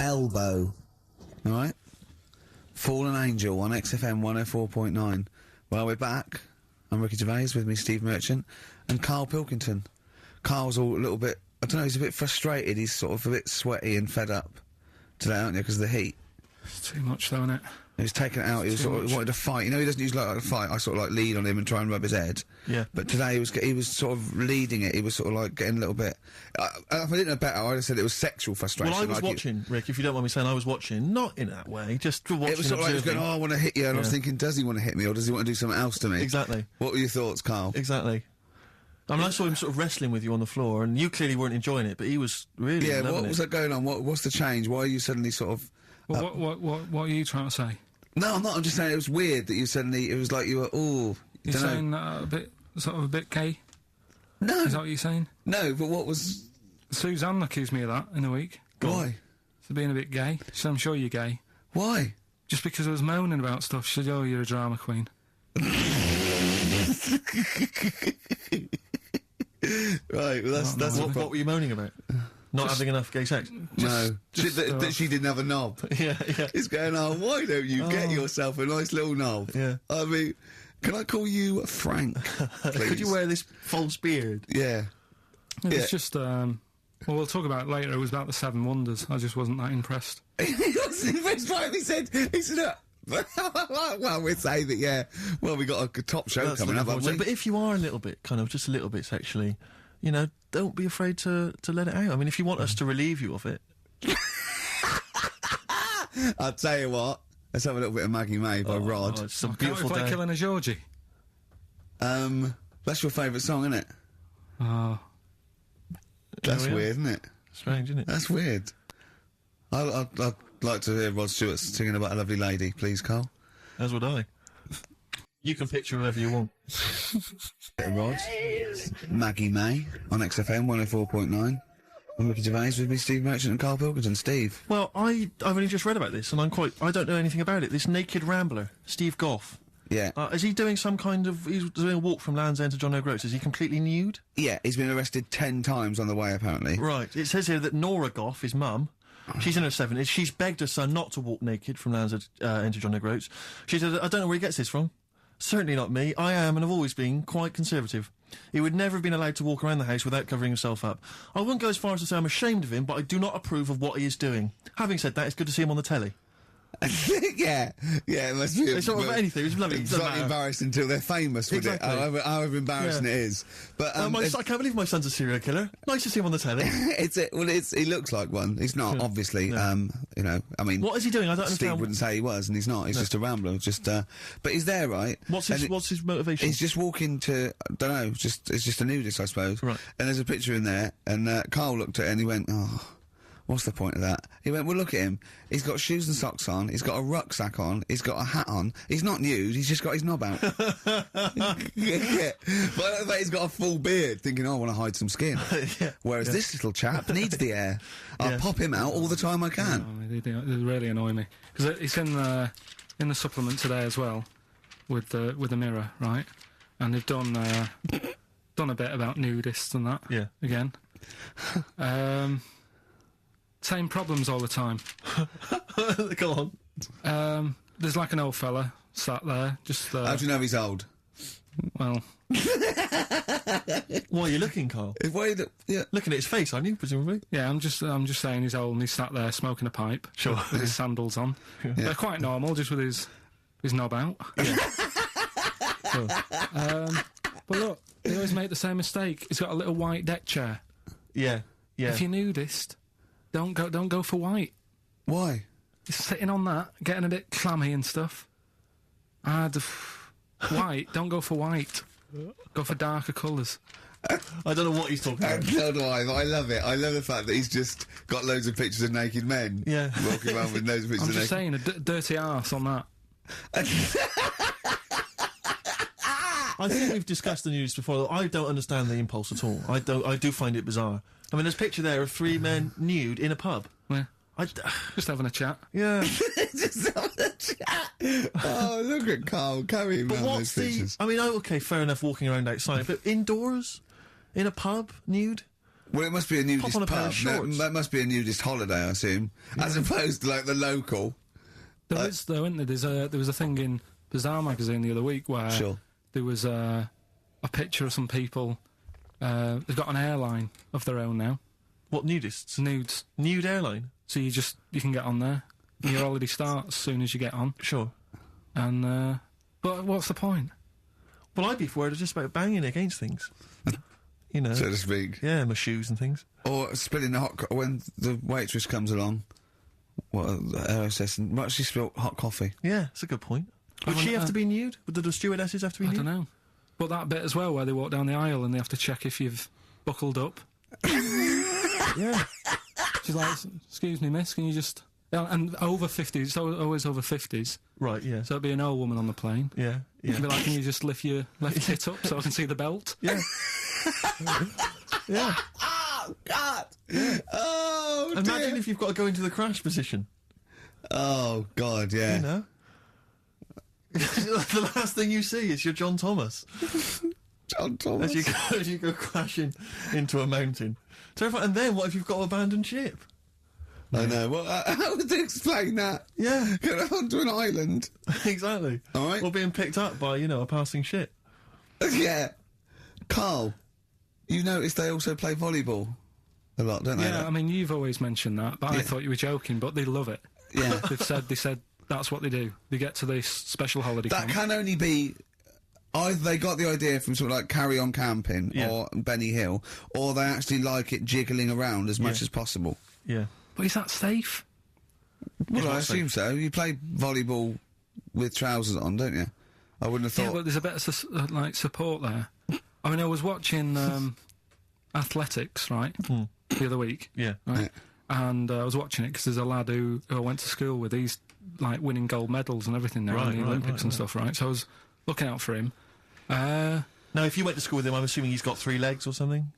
elbow. Alright? Fallen Angel on XFM 104.9. Well, we're back. I'm Ricky Gervais, with me Steve Merchant, and Carl Pilkington. Carl's all a little bit, I don't know, he's a bit frustrated, he's sort of a bit sweaty and fed up today, aren't you, because of the heat? It's too much though, isn't it? He was taken out, he was sort of wanted to fight. You know, he doesn't usually like to fight, I sort of like lead on him and try and rub his head. Yeah. But today he was sort of leading it, he was sort of like getting a little bit, if I didn't know better, I'd have said it was sexual frustration. Well, I was like watching, Rick, if you don't mind me saying, I was watching, not in that way, just watching. It was sort of like, he was going, oh, I want to hit you, and I was thinking, does he want to hit me, or does he want to do something else to me? Exactly. What were your thoughts, Carl? Exactly. I mean, I saw him sort of wrestling with you on the floor, and you clearly weren't enjoying it, but he was really what was that going on? What's the change? Why are you suddenly sort of... Well, what are you trying to say? No, I'm not, I'm just saying it was weird that you suddenly, it was like you were, You're saying a bit gay? No. Is that what you're saying? No, but what was... Suzanne accused me of that in the week. Why? For being a bit gay. She said, I'm sure you're gay. Why? Just because I was moaning about stuff. She said, oh, you're a drama queen. Right, well that's what were you moaning about? Not having enough gay sex? No. That she didn't have a knob. Yeah. It's going, why don't you get yourself a nice little knob? Yeah. I mean, can I call you Frank, please? Could you wear this false beard? Yeah. It's just, well, we'll talk about it later. It was about the Seven Wonders. I just wasn't that impressed. He wasn't impressed by it. He said, well, we'd say that, yeah. Well, we got a top show coming up, haven't we? But if you are a little bit, just a little bit sexually, you know, don't be afraid to let it out. I mean, if you want us to relieve you of it. I'll tell you what. Let's have a little bit of Maggie May by Rod. It's a Can't beautiful we play day. Killing a Georgie? That's your favourite song, isn't it? Oh. That's yeah. weird, isn't it? Strange, isn't it? That's weird. I'd like to hear Rod Stewart singing about a lovely lady, please, Carl. As would I. You can picture whoever you want. Rod. Maggie May on XFM 104.9. I'm Ricky Gervais, with me Steve Merchant and Carl Pilkington. Steve. Well, I've only just read about this, and I don't know anything about it. This naked rambler, Steve Goff. Yeah. Is he doing he's doing a walk from Land's End to John O'Groats? Is he completely nude? Yeah, he's been arrested 10 times on the way, apparently. Right. It says here that Nora Goff, his mum, she's in her 70s, she's begged her son not to walk naked from Land's End to John O'Groats. She said, I don't know where he gets this from. Certainly not me. I am, and have always been, quite conservative. He would never have been allowed to walk around the house without covering himself up. I wouldn't go as far as to say I'm ashamed of him, but I do not approve of what he is doing. Having said that, it's good to see him on the telly. yeah, it must be. It's not about anything, it's lovely. It's not embarrassed until they're famous with Exactly. it, however embarrassing it is. But, I can't believe my son's a serial killer. Nice to see him on the telly. he looks like one. He's not, obviously, you know, I mean... What is he doing? I don't Steve understand. wouldn't say he was, and he's not. He's just a rambler, but he's there, right? What's his motivation? He's just walking to, I don't know, it's just a nudist, I suppose. Right. And there's a picture in there, and Carl looked at it and he went, oh... What's the point of that? He went, well, look at him. He's got shoes and socks on. He's got a rucksack on. He's got a hat on. He's not nude. He's just got his knob out. Yeah. But he's got a full beard, thinking, oh, I want to hide some skin. Whereas this little chap needs the air. I'll pop him out all the time I can. They really annoy me. Because it's in the supplement today as well, with the Mirror, right? And they've done a bit about nudists and that. Yeah. Again. Same problems all the time. Go on. There's like an old fella sat there, just... How do you know he's old? Well... Why are you looking, Carl? Looking at his face, aren't you, presumably? Yeah, I'm just saying he's old and he's sat there smoking a pipe. Sure. With his sandals on. Yeah. They're quite normal, just with his knob out. Yeah. Sure. But look, they always make the same mistake. He's got a little white deck chair. Yeah. If you're nudist... Don't go for white. Why? He's sitting on that, getting a bit clammy and stuff. White, don't go for white. Go for darker colours. I don't know what he's talking about. No, but I love it. I love the fact that he's just got loads of pictures of naked men. Yeah. Walking around with loads of pictures I'm of just saying, a dirty arse on that. I think we've discussed the news before. I don't understand the impulse at all. I do find it bizarre. I mean, there's a picture there of 3 men nude in a pub. Yeah. Just having a chat. Yeah. Just having a chat. Oh, look at Carl carrying around those pictures. I mean, okay, fair enough walking around outside, but indoors? In a pub? Nude? Well, it must be a nudist on a pair of pub. shorts. That must be a nudist holiday, I assume, as opposed to like the local. There is, though, isn't there? There was a thing in Bazaar magazine the other week where Sure. there was a picture of some people. They've got an airline of their own now. What, nudists? Nudes. Nude airline? So you can get on there. Your holiday starts as soon as you get on. Sure. And, but what's the point? Well, I'd be worried just about banging against things. You know. So to speak. Yeah, my shoes and things. Or spilling the when the waitress comes along. Might she spill hot coffee? Yeah, that's a good point. Would she have to be nude? Would the stewardesses have to be nude? I don't know. But that bit as well, where they walk down the aisle and they have to check if you've buckled up. Yeah. She's like, excuse me, miss, can you just... Yeah, and over 50s, it's always over 50s. Right, yeah. So it'd be an old woman on the plane. Yeah, yeah. She'd be like, can you just lift your left tit up so I can see the belt? Yeah. Yeah. Oh, God! Yeah. Oh, Imagine dear. if you've got to go into the crash position. Oh, God, yeah. You know? The last thing you see is your John Thomas. John Thomas. As you go crashing into a mountain. Terrifying. And then what if you've got to abandon ship? I know. Well, how would they explain that? Yeah. Get onto an island. Exactly. All right. Or being picked up by, a passing ship. Yeah. Carl, you notice they also play volleyball a lot, don't they? Yeah, I mean, you've always mentioned that, but I thought you were joking, but they love it. Yeah. They said that's what they do. They get to this special holiday That camp. can only be... Either they got the idea from sort of like Carry On Camping or Benny Hill, or they actually like it jiggling around as much as possible. Yeah. But is that safe? Well, I assume so. You play volleyball with trousers on, don't you? I wouldn't have Yeah, thought... but there's a bit of support there. I mean, I was watching athletics, right, the other week. Yeah. Right? And I was watching it because there's a lad who I went to school with. He's, like, winning gold medals and everything now in the Olympics and stuff, right? So I was looking out for him. Now, if you went to school with him, I'm assuming he's got 3 legs or something?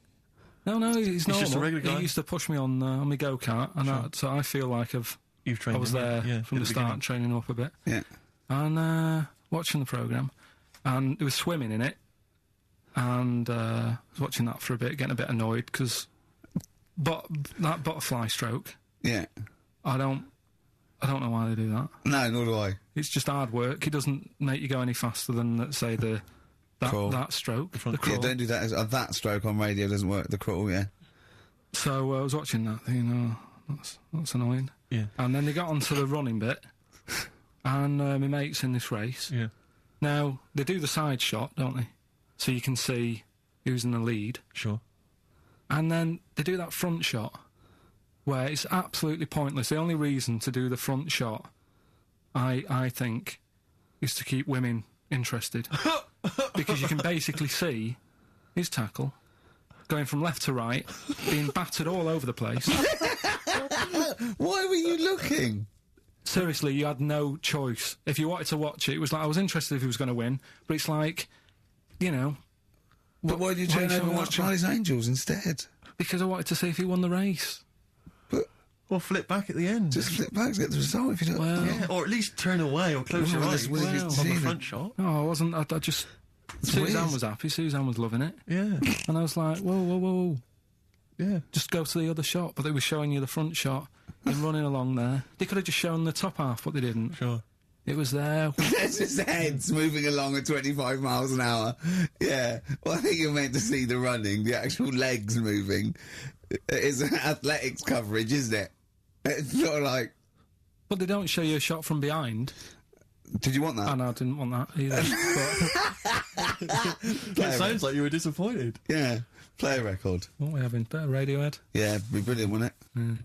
No, he's normal. just a regular guy? He used to push me on my go-kart, and so I feel like You've trained I was him, there right? from the start, training him up a bit. Yeah. And watching the programme, and there was swimming in it, and I was watching that for a bit, getting a bit annoyed, because that butterfly stroke, Yeah. I don't know why they do that. No, nor do I. It's just hard work. It doesn't make you go any faster than, let's say, that stroke. The crawl. Yeah, don't do that. That stroke on radio doesn't work. The crawl, yeah. So I was watching that, thinking, that's annoying. Yeah. And then they got onto the running bit, and my mate's in this race. Yeah. Now, they do the side shot, don't they? So you can see who's in the lead. Sure. And then they do that front shot, where it's absolutely pointless. The only reason to do the front shot, I think, is to keep women interested. Because you can basically see his tackle going from left to right, being battered all over the place. Why were you looking? Seriously, you had no choice. If you wanted to watch it, it was like, I was interested if he was going to win, but it's like, But why did you turn over and watch Charlie's Angels instead? because I wanted to see if he won the race. But Or flip back at the end. just flip back to get the result if you don't... Well, Yeah, or at least turn away or close your Well, eyes that's what on it's the seen. front shot. no, I wasn't. I just... Suzanne weird. was happy. Suzanne was loving it. Yeah. And I was like, whoa. Yeah. Just go to the other shot. But they were showing you the front shot and running along there. They could have just shown the top half, but they didn't. Sure. It was there. There's his heads moving along at 25 miles an hour. Yeah. Well, I think you're meant to see the running, the actual legs moving. It's an athletics coverage, isn't it? It's sort of like... But they don't show you a shot from behind. Did you want that? And I didn't want that either. It sounds like you were disappointed. Yeah. Play a record. What are we having? Better Radiohead? Yeah, it'd be brilliant, wouldn't it?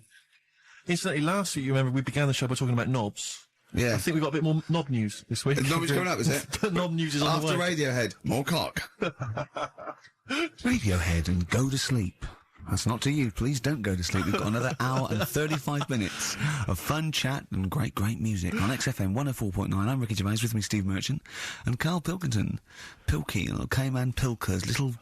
Incidentally, last week, you remember, we began the show by talking about knobs. Yeah. I think we've got a bit more knob news this week. Knob is coming up, is it? Knob news is on After the way. Radiohead, more cock. Radiohead and go to sleep. That's not to you. Please don't go to sleep. We've got another hour and 35 minutes of fun chat and great music on XFM 104.9. I'm Ricky Gervais, with me Steve Merchant and Carl Pilkington. Pilky, little Cayman Pilkers, little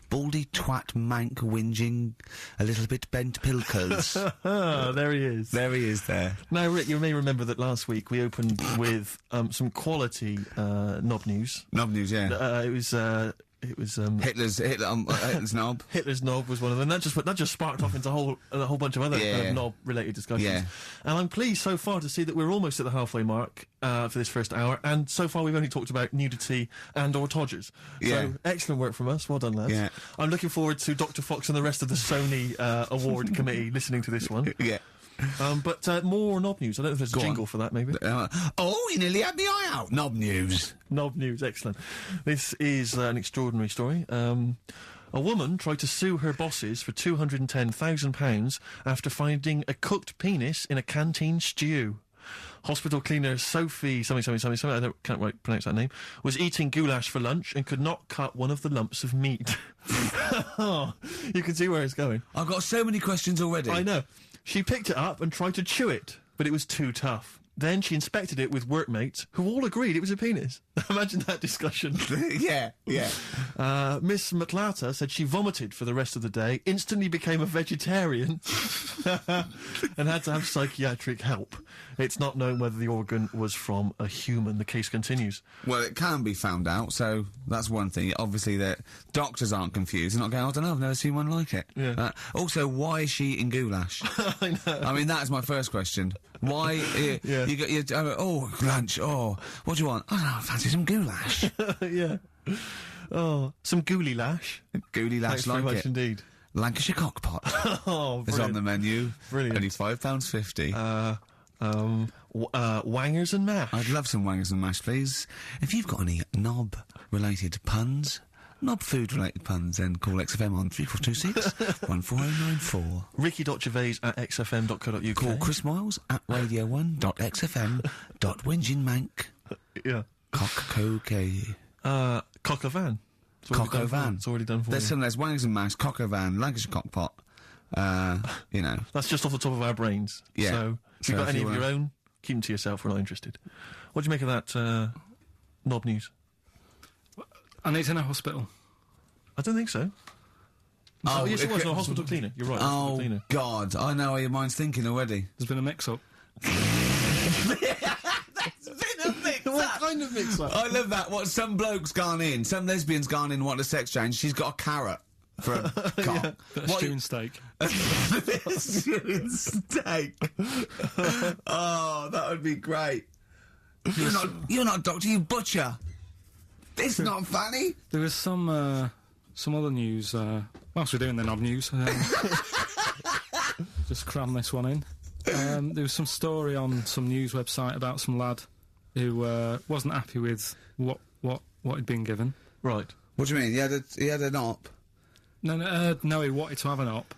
baldy twat mank whinging, a little bit bent Pilkers. There he is. There he is there. Now, Rick, you may remember that last week we opened with some quality knob news. Knob news, yeah. It was It was Hitler's knob. Hitler's knob was one of them. That just sparked off into a whole bunch of other kind of knob-related discussions. Yeah. And I'm pleased so far to see that we're almost at the halfway mark for this first hour, and so far we've only talked about nudity and/or todgers. Yeah. So excellent work from us. Well done, lads. Yeah. I'm looking forward to Dr. Fox and the rest of the Sony award committee listening to this one. Yeah. But more knob news. I don't know if there's a jingle for that, maybe. You nearly had me eye out. Knob news. Knob news, excellent. This is an extraordinary story. A woman tried to sue her bosses for £210,000 after finding a cooked penis in a canteen stew. Hospital cleaner Sophie, something, I can't pronounce that name, was eating goulash for lunch and could not cut one of the lumps of meat. You can see where it's going. I've got so many questions already. I know. She picked it up and tried to chew it, but it was too tough. Then she inspected it with workmates, who all agreed it was a penis. Imagine that discussion. Yeah. Miss McLarter said she vomited for the rest of the day, instantly became a vegetarian, and had to have psychiatric help. It's not known whether the organ was from a human. The case continues. Well, it can be found out, so that's one thing. Obviously, that doctors aren't confused. They're not going, I don't know, I've never seen one like it. Yeah. Also, why is she eating goulash? I know. I mean, that is my first question. Why? You got lunch. Oh, what do you want? I don't know, I fancy some goulash. Yeah. Oh, some gooly lash. Gooly lash, Thanks very like much it. Indeed. Lancashire cockpot Oh, is on the menu. Brilliant. Only £5.50. Wangers and mash. I'd love some wangers and mash, please. If you've got any knob-related puns, knob-food-related puns, then call XFM on 3426 14094. Ricky.Gervais at xfm.co.uk. Call Chris Miles at radio1.xfm.winginmank. Yeah. Cock-co-k. Cock a van. Cock o' van. It's already done for There's you. wangers and mash, cock o' van, Lancashire cockpot. You know. That's just off the top of our brains. Yeah. So, if you've got if any you of your wanna- own, keep them to yourself. We're not interested. What do you make of that knob news? And it's in a hospital. I don't think so. Oh, yes, it was. it- No, hospital cleaner. You're right. Hospital Oh, cleaner. God. I know how your mind's thinking already. There's been a mix-up. What kind of mix-up? I love that. What, some bloke's gone in, some lesbian's gone in, wanting a sex change, she's got a carrot for a cock. Bit of stew and steak. Stewing steak. Oh, that would be great. You're not a doctor, you butcher. This is not funny. There was some other news, whilst we're doing the knob news, just cram this one in. There was some story on some news website about some lad who wasn't happy with what he'd been given. Right. What do you mean? He had an op? No, he wanted to have an op.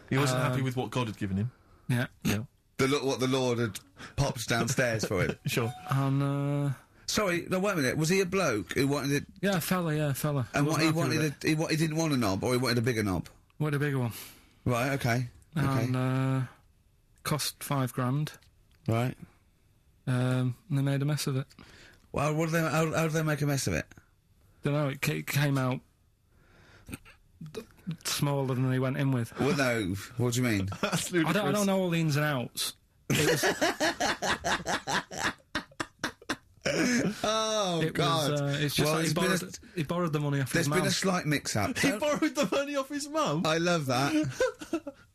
He wasn't happy with what God had given him. Yeah. Yeah. What the Lord had popped downstairs for him? Sure. And, Sorry, no, wait a minute. Was he a bloke who wanted it? yeah, a fella. And what he Wasn't happy with wanted, he didn't want a knob, or he wanted a bigger knob? Wanted a bigger one. Right, okay. And, cost £5,000. Right. And they made a mess of it. Well, how did they make a mess of it? Don't know, it came out smaller than they went in with. Well, no. What do you mean? That's I don't know all the ins and outs. Oh, God. It's just Well, like he borrowed the money off his There's mum. been a slight mix-up. He borrowed the money off his mum? I love that.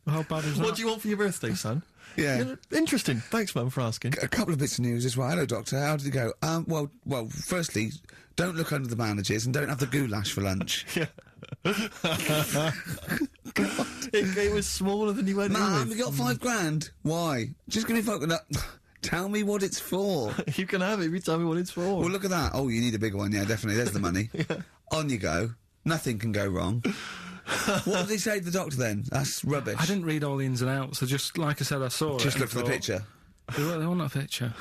How bad is that? What do you want for your birthday, son? Yeah. Interesting. Thanks, Mum, for asking. A couple of bits of news as well. Hello, Doctor. How did it go? Well, firstly, don't look under the bandages and don't have the goulash for lunch. Yeah. It was smaller than you went in Mum, with. you got £5,000. Why? Just give me fucking up. Tell me what it's for. You can have it if you tell me what it's for. Well, look at that. Oh, you need a bigger one. Yeah, definitely. There's the money. Yeah. On you go. Nothing can go wrong. What did he say to the doctor then? That's rubbish. I didn't read all the ins and outs. I just, like I said, I saw it. Just and look for the thought, picture. They want a picture.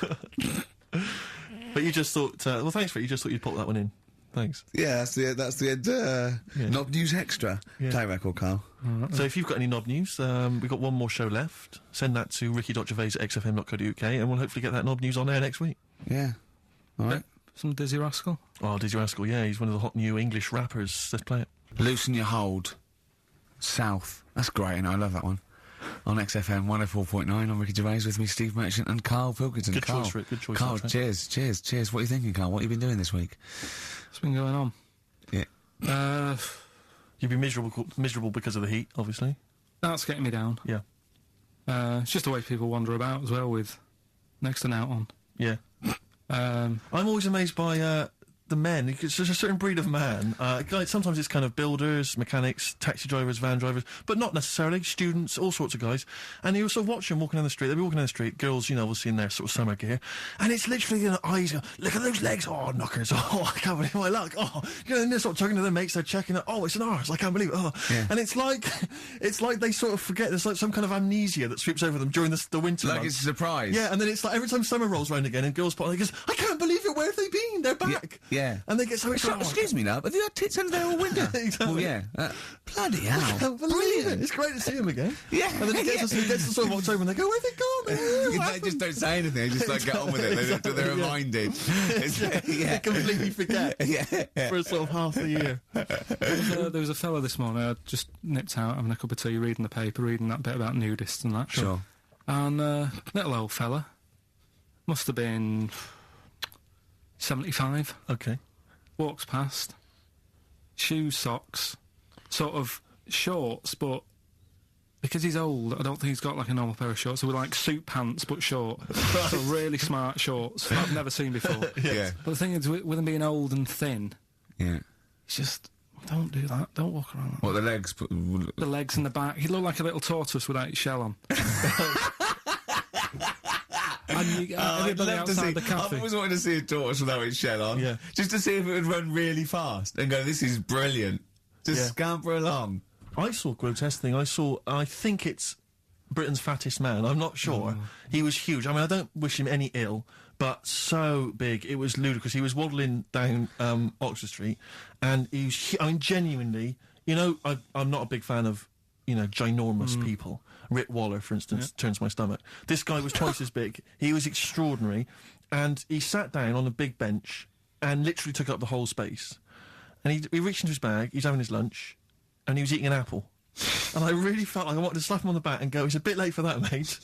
But you just thought, well, thanks for it. You just thought you'd pop that one in. Thanks. Yeah, that's the end. Knob News Extra. Yeah. Play record, Carl. So if you've got any knob news, we've got one more show left. Send that to ricky.gervais at xfm.co.uk and we'll hopefully get that knob news on air next week. Yeah. All right. Some Dizzy Rascal. Oh, Dizzy Rascal, yeah, he's one of the hot new English rappers. Let's play it. Loosen Your Hold. South. That's great, and I love that one. On XFM 104.9, I'm Ricky Gervais, with me Steve Merchant and Carl Pilkington. Good Carl, choice, Rick, good choice. Carl, That's right. cheers. What are you thinking, Carl? What have you been doing this week? What's been going on? Yeah. You'd be miserable because of the heat, obviously. That's getting me down. Yeah. It's just the way people wander about as well with next to an out on. Yeah. I'm always amazed by the men. It's just a certain breed of man. Like sometimes it's kind of builders, mechanics, taxi drivers, van drivers, but not necessarily students, all sorts of guys. And you sort of watch them walking down the street. They'll be walking down the street, girls, you know, obviously in their sort of summer gear, and it's literally, you know, eyes go, look at those legs, oh knockers, oh I can't believe my luck, oh, you know, and they're sort of talking to their mates, they're checking it, oh it's an arse, I can't believe it, oh, Yeah. and it's like they sort of forget. There's like some kind of amnesia that sweeps over them during the winter Like months. it's a surprise. Yeah, and then it's like every time summer rolls around again and girls put on, they goes, I can't believe it, where have they been? They're back. Yeah. And they get so excited. Excuse me, love, have you had tits under there all winter? Exactly. Well, yeah. Bloody hell. I can't believe it. It's great to see them again. Yeah. And then it gets to sort of October and they go, where they gone? They just don't say anything. They just like get on with it. They're Yeah. reminded. They completely forget Yeah. for sort of half the year. There was a fella this morning, I just nipped out having a cup of tea, reading the paper, reading that bit about nudists and that. Sure. And little old fella, must have been 75, Okay. walks past, shoes, socks, sort of shorts, but because he's old, I don't think he's got like a normal pair of shorts. So with like suit pants but short, so really smart shorts that I've never seen before. Yeah. But the thing is, with him being old and thin, Yeah. it's just, don't do that. Don't walk around like that. What, the legs? The legs and the back. He looked like a little tortoise without his shell on. And everybody outside the I've cafe. always wanted to see a tortoise without its shell on. Yeah. Just to see if it would run really fast and go, this is brilliant. Just Yeah. scamper along. I saw a grotesque thing. I think it's Britain's fattest man. I'm not sure. He was huge. I mean, I don't wish him any ill, but so big. It was ludicrous. He was waddling down Oxford Street, and he was, I mean, genuinely, you know, I'm not a big fan of, you know, ginormous people. Rick Waller, for instance, turns my stomach. This guy was twice as big. He was extraordinary, and he sat down on a big bench and literally took up the whole space. And he reached into his bag, he's having his lunch, and he was eating an apple. And I really felt like I wanted to slap him on the back and go, it's a bit late for that, mate.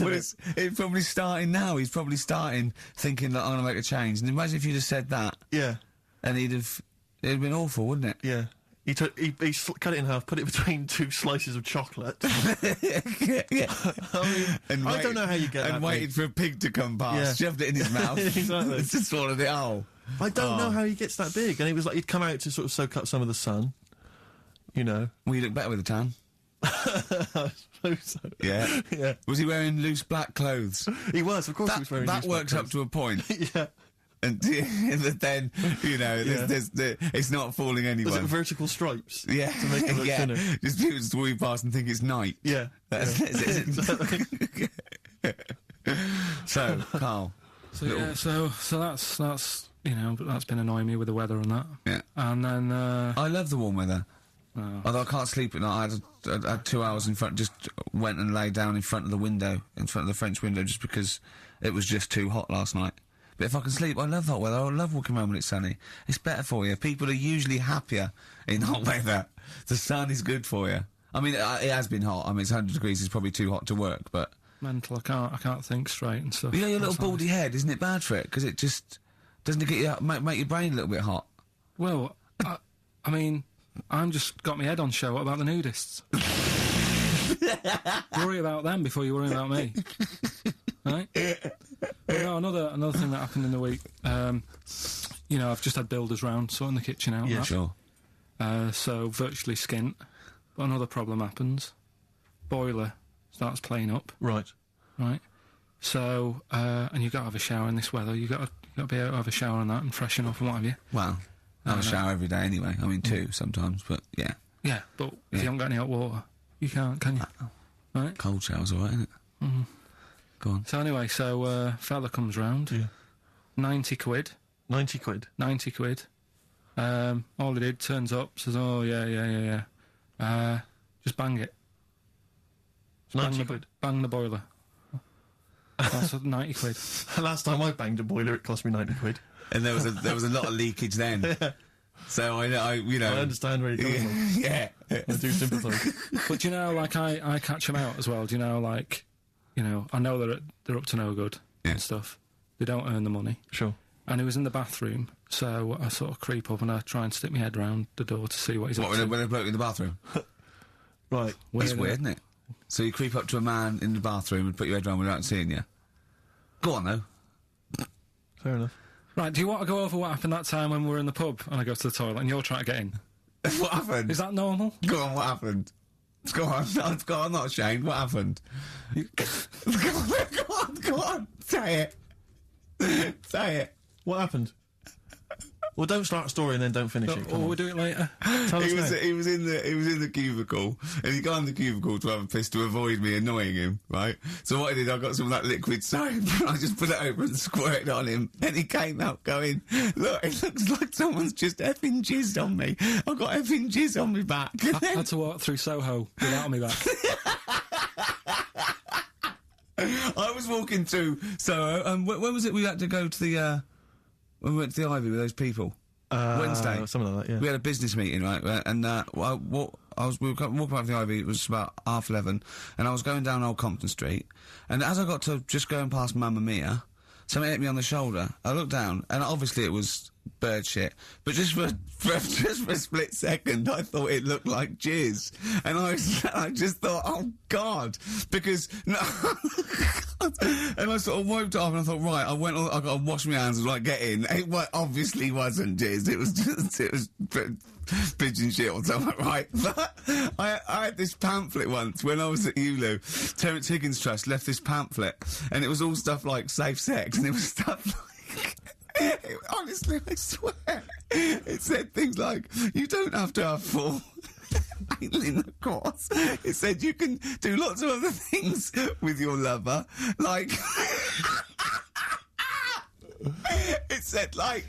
Well, it's probably starting now. He's probably starting thinking that I'm going to make a change. And imagine if you'd have said that, Yeah, and it'd been awful, wouldn't it? yeah. He cut it in half, put it between two slices of chocolate. Yeah. I mean, I don't know how you get that and waited big. for a pig to come past, Yeah. shoved it in his mouth, Exactly. just swallowed it whole. I don't know how he gets that big. And it was like he'd come out to sort of soak up some of the sun, you know. Well, you look better with a tan. I suppose so. Yeah. Yeah. Was he wearing loose black clothes? He was, of course he That, was wearing that loose works black up to a point. clothes. Yeah. And then, you know, Yeah. it's not fooling Was anyone. it vertical stripes? Yeah. To make it look yeah. thinner. Just people just walking past and think it's night. Yeah. That's yeah. it. So, Carl. So yeah, so that's you know, that's been annoying me with the weather and that. Yeah. And then I love the warm weather. oh, Although I can't sleep at night. I had 2 hours in front, just went and lay down in front of the window, in front of the French window, just because it was just too hot last night. But if I can sleep, I love hot weather. I love walking around when it's sunny. It's better for you. People are usually happier in hot weather. The sun is good for you. I mean, it has been hot. I mean, it's 100 degrees. It's probably too hot to work, but... mental. I can't think straight and stuff. But, you know, your little That's nice. baldy head, isn't it bad for it? Because it just... Doesn't it get you... Make your brain a little bit hot? Well, I mean, I'm just got my head on show. What about the nudists? Worry about them before you worry about me. Right? Well, no, another thing that happened in the week. You know, I've just had builders round sorting the kitchen out. Yeah, and that. Sure. So virtually skint. But another problem happens. Boiler starts playing up. Right. Right. So and you've got to have a shower in this weather. You've got to be able to have a shower and that and freshen up and what have you. Well, I have a shower every day anyway. I mean, 2 sometimes, but yeah. Yeah, but if you haven't got any hot water, you can't, can you? Right. Cold shower's alright, isn't it? Mm-hmm. Go on. So anyway, fella comes round. Yeah. 90 quid. 90 quid. 90 quid. All he did, turns up, says, oh, yeah. Just bang it. Just 90 quid. Bang the boiler. That's 90 quid. Last time I banged a boiler, it cost me 90 quid. And there was a lot of leakage then. So I you know... I understand where you're coming from. Yeah. I do sympathise. But you know, like, I catch them out as well. Do you know, like, you know, I know they're up to no good Yeah. and stuff. They don't earn the money. Sure. And he was in the bathroom, So I sort of creep up and I try and stick my head round the door to see what he's up to. When a bloke in the bathroom? Right. That's weird, isn't it? So you creep up to a man in the bathroom and put your head round without seeing you? Go on, though. Fair enough. Right, do you want to go over what happened that time when we were in the pub and I go to the toilet and you're trying to get in? What happened? Is that normal? Go on, what happened? Go on, I'm not ashamed. What happened? Go on, say it. Say it. What happened? Well, don't start a story and then don't finish it. Or we'll do it later. Tell us now. He was in the cubicle, and he got in the cubicle to have a piss to avoid me annoying him, right? So what I did, I got some of that liquid soap, and I just put it over and squirted on him, and he came out going, look, it looks like someone's just effing jizzed on me. I've got effing jizz on me back. I had to walk through Soho without me back. I was walking through Soho, and when was it we had to go to the, when we went to the Ivy with those people? Wednesday. Something like that, yeah. We had a business meeting, right? And we were walking about the Ivy, it was about 11:30, and I was going down Old Compton Street, and as I got to just going past Mamma Mia, something hit me on the shoulder. I looked down, and obviously it was bird shit, but just for a split second, I thought it looked like jizz, and I just thought, oh God, because no. And I sort of wiped it off, and I thought, right, I got to wash my hands and like get in. It obviously wasn't jizz. It was pigeon shit or something, right? But I had this pamphlet once when I was at ULU. Terence Higgins Trust left this pamphlet, and it was all stuff like safe sex, and it was stuff like. Honestly, I swear, it said things like, you don't have to have full anal intercourse. It said you can do lots of other things with your lover, like... It said, like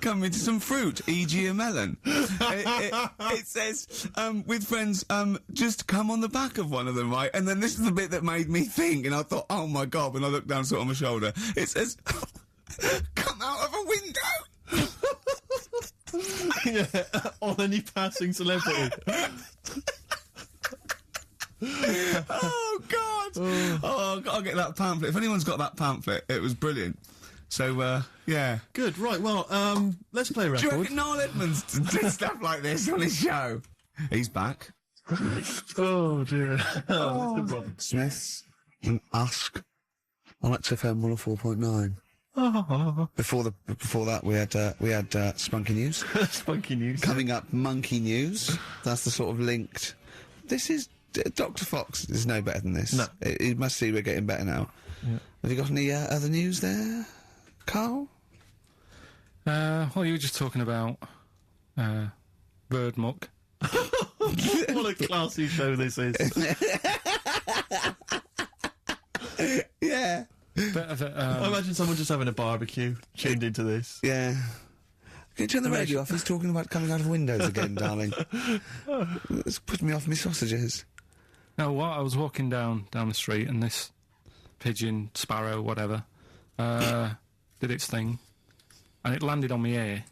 come into some fruit, e.g. a melon. It says, with friends, just come on the back of one of them, right? And then this is the bit that made me think, and I thought, oh my God, when I looked down sort of on my shoulder, it says, come out of a window! Yeah, on any passing celebrity. Oh God! Oh, I'll get that pamphlet. If anyone's got that pamphlet, it was brilliant. So, yeah. Good, right, well, let's play a Do you record. reckon Noel Edmonds did stuff like this on his show? He's back. Oh, dear. Smiths and Ask on XFM 104.9. Before that, we had Spunky News. Spunky News. Coming up, Monkey News. That's the sort of linked. This is Dr. Fox is no better than this. No, you must see we're getting better now. Yeah. Have you got any other news there, Carl? Well, you were just talking about bird muck. What a classy show this is. Yeah. Bit of it, I imagine someone just having a barbecue, tuned into this. Yeah. Can you turn the radio off? He's talking about coming out of windows again, darling. It's putting me off my sausages. No, what? I was walking down the street and this pigeon, sparrow, whatever, did its thing, and it landed on my ear,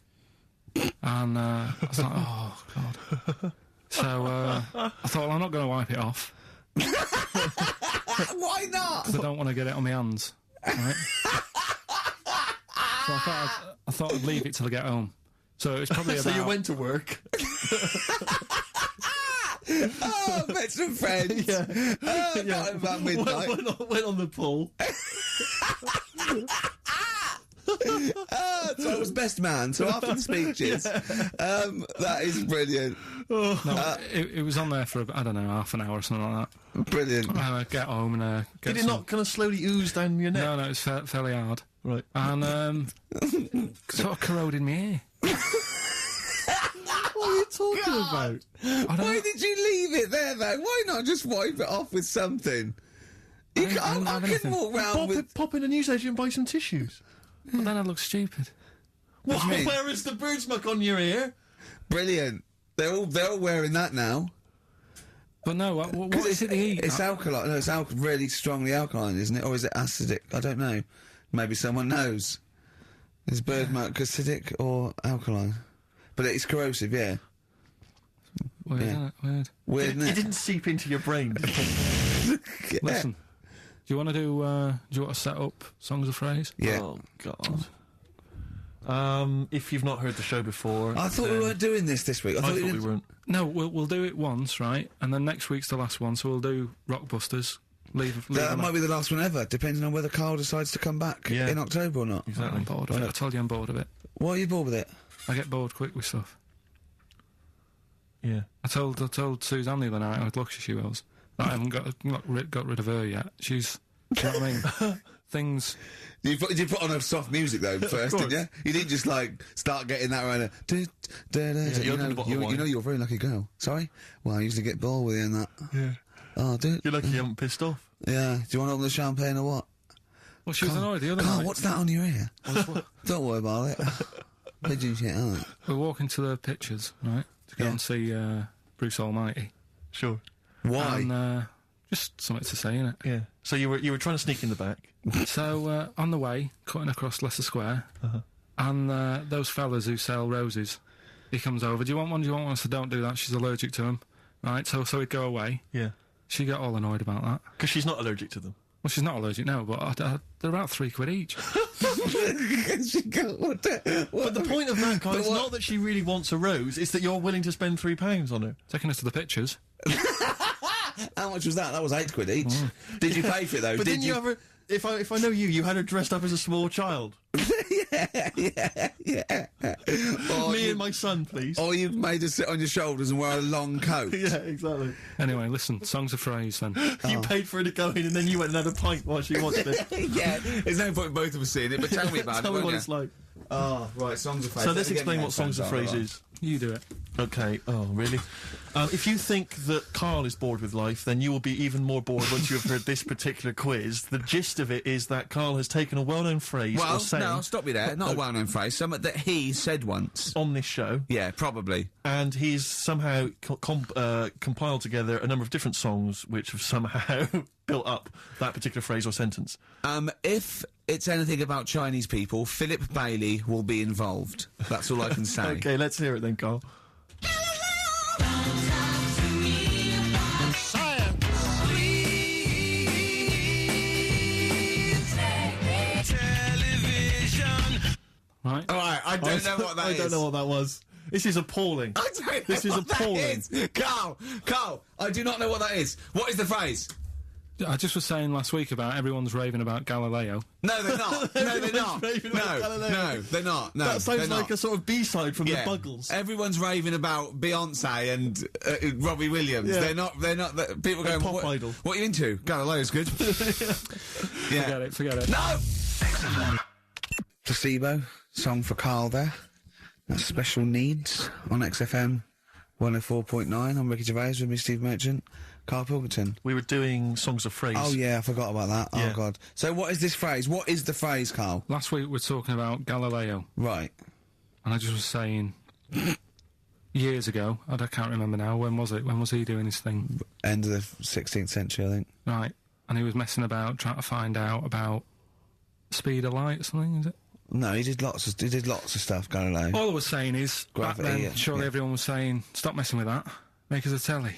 and I was like, oh God. So I thought, well, I'm not going to wipe it off. Why not? Because I don't want to get it on my hands. Right? So I thought I'd leave it till I get home. So it's probably about... So you went to work. Oh, met some friends. Yeah. Not about midnight. Went on the pool. So I was best man, so after the speeches, that is brilliant. No, it was on there for, I don't know, half an hour or something like that. Brilliant. Get home and get Did it not kind of slowly ooze down your neck? No, it's fairly hard. Right. And sort of corroded my ear. What are you talking about? Why did you leave it there, though? Why not just wipe it off with something? I can walk round with... Pop in a newsagent and buy some tissues. But then I'd look stupid. What? Where is the bird smuck on your ear? Brilliant. They're all wearing that now. But no, what is it they eat? It's alkaline. No, it's really strongly alkaline, isn't it? Or is it acidic? I don't know. Maybe someone knows. Is bird muck acidic or alkaline? But it's corrosive, yeah. Weird, Yeah. isn't it? Weird. Weird, isn't It it? didn't seep into your brain. Listen, do you want to set up songs of phrase? Yeah. Oh, God. If you've not heard the show before... I thought we weren't doing this week. I thought we weren't. No, we'll do it once, right? And then next week's the last one, so we'll do Rockbusters. Leave That might be the last one ever, depending on whether Carl decides to come back in October or not. Exactly. I'm bored of it. I told you I'm bored of it. Why are you bored with it? I get bored quick with stuff. Yeah. I told Suzanne the other night how lucky she was that I haven't got rid of her yet. She's... Do you know what I mean? Things... You put on a soft music though first, didn't you? You didn't just like start getting that around. You know you're a very lucky girl. Sorry? Well, I usually get bored with you and that. Yeah. Oh, dude. You're lucky you haven't pissed off. Yeah. Do you want all the champagne or what? Well, she was annoyed the other Carl, night. what's that on your ear? Don't worry about it. Pigeon shit, aren't it? We're walking to the pictures, right? To go and see Bruce Almighty. Sure. Why? And just something to say, innit? Yeah. So you were trying to sneak in the back. So on the way, cutting across Leicester Square, and those fellas who sell roses, he comes over. Do you want one? Do you want one? I said, don't do that. She's allergic to them. Right. So he'd go away. Yeah. She got all annoyed about that. Because she's not allergic to them. Well, she's not allergic now, but they're about £3 each. But the point of that, Carl, is not that she really wants a rose, it's that you're willing to spend £3 on her. Taking us to the pictures. How much was that? That was £8 each. Did you pay for it though? But didn't you ever... If I know you had her dressed up as a small child. Yeah. Me and my son, please. Or you made her sit on your shoulders and wear a long coat. Yeah, exactly. Anyway, listen, songs of phrase then. You paid for her to go in and then you went and had a pint while she watched it. Yeah, there's no point in both of us seeing it, but tell me about it. Tell me what it's like. Oh, right, songs of phrase. So let's explain what songs of phrase is. You do it. Okay. Oh, really? If you think that Carl is bored with life, then you will be even more bored once you have heard this particular quiz. The gist of it is that Carl has taken a well-known phrase or saying... no, stop me there. Not a well-known phrase. Something that he said once. On this show. Yeah, probably. And he's somehow compiled together a number of different songs which have somehow built up that particular phrase or sentence. If it's anything about Chinese people, Philip Bailey will be involved. That's all I can say. Okay, let's hear it then, Carl. Right. All right, I don't know what that is. I don't know what that was. This is appalling. I don't know This is what appalling. that is. Carl, I do not know what that is. What is the phrase? I just was saying last week about everyone's raving about Galileo. No, they're not. No, they're not. Raving about Galileo. No, they're not. No, That sounds they're like not. a sort of B-side from the Buggles. Everyone's raving about Beyonce and Robbie Williams. Yeah. They're not. People going. Pop idol. What are you into? Galileo's good. Yeah. Forget it. No. Placebo song for Carl there. That's Special Needs on XFM 104.9. I'm Ricky Gervais with me, Steve Merchant. Carl Pilkington. We were doing songs of phrase. Oh yeah, I forgot about that. Yeah. Oh god. So what is this phrase? What is the phrase, Carl? Last week we were talking about Galileo, Right. and I just was saying years ago, I can't remember now, when was it? When was he doing his thing? End of the 16th century, I think. Right. And he was messing about, trying to find out about speed of light or something, is it? No, he did lots of stuff, Galileo. All I was saying is, Gravity, back then, yeah, surely yeah. everyone was saying, stop messing with that, make us a telly.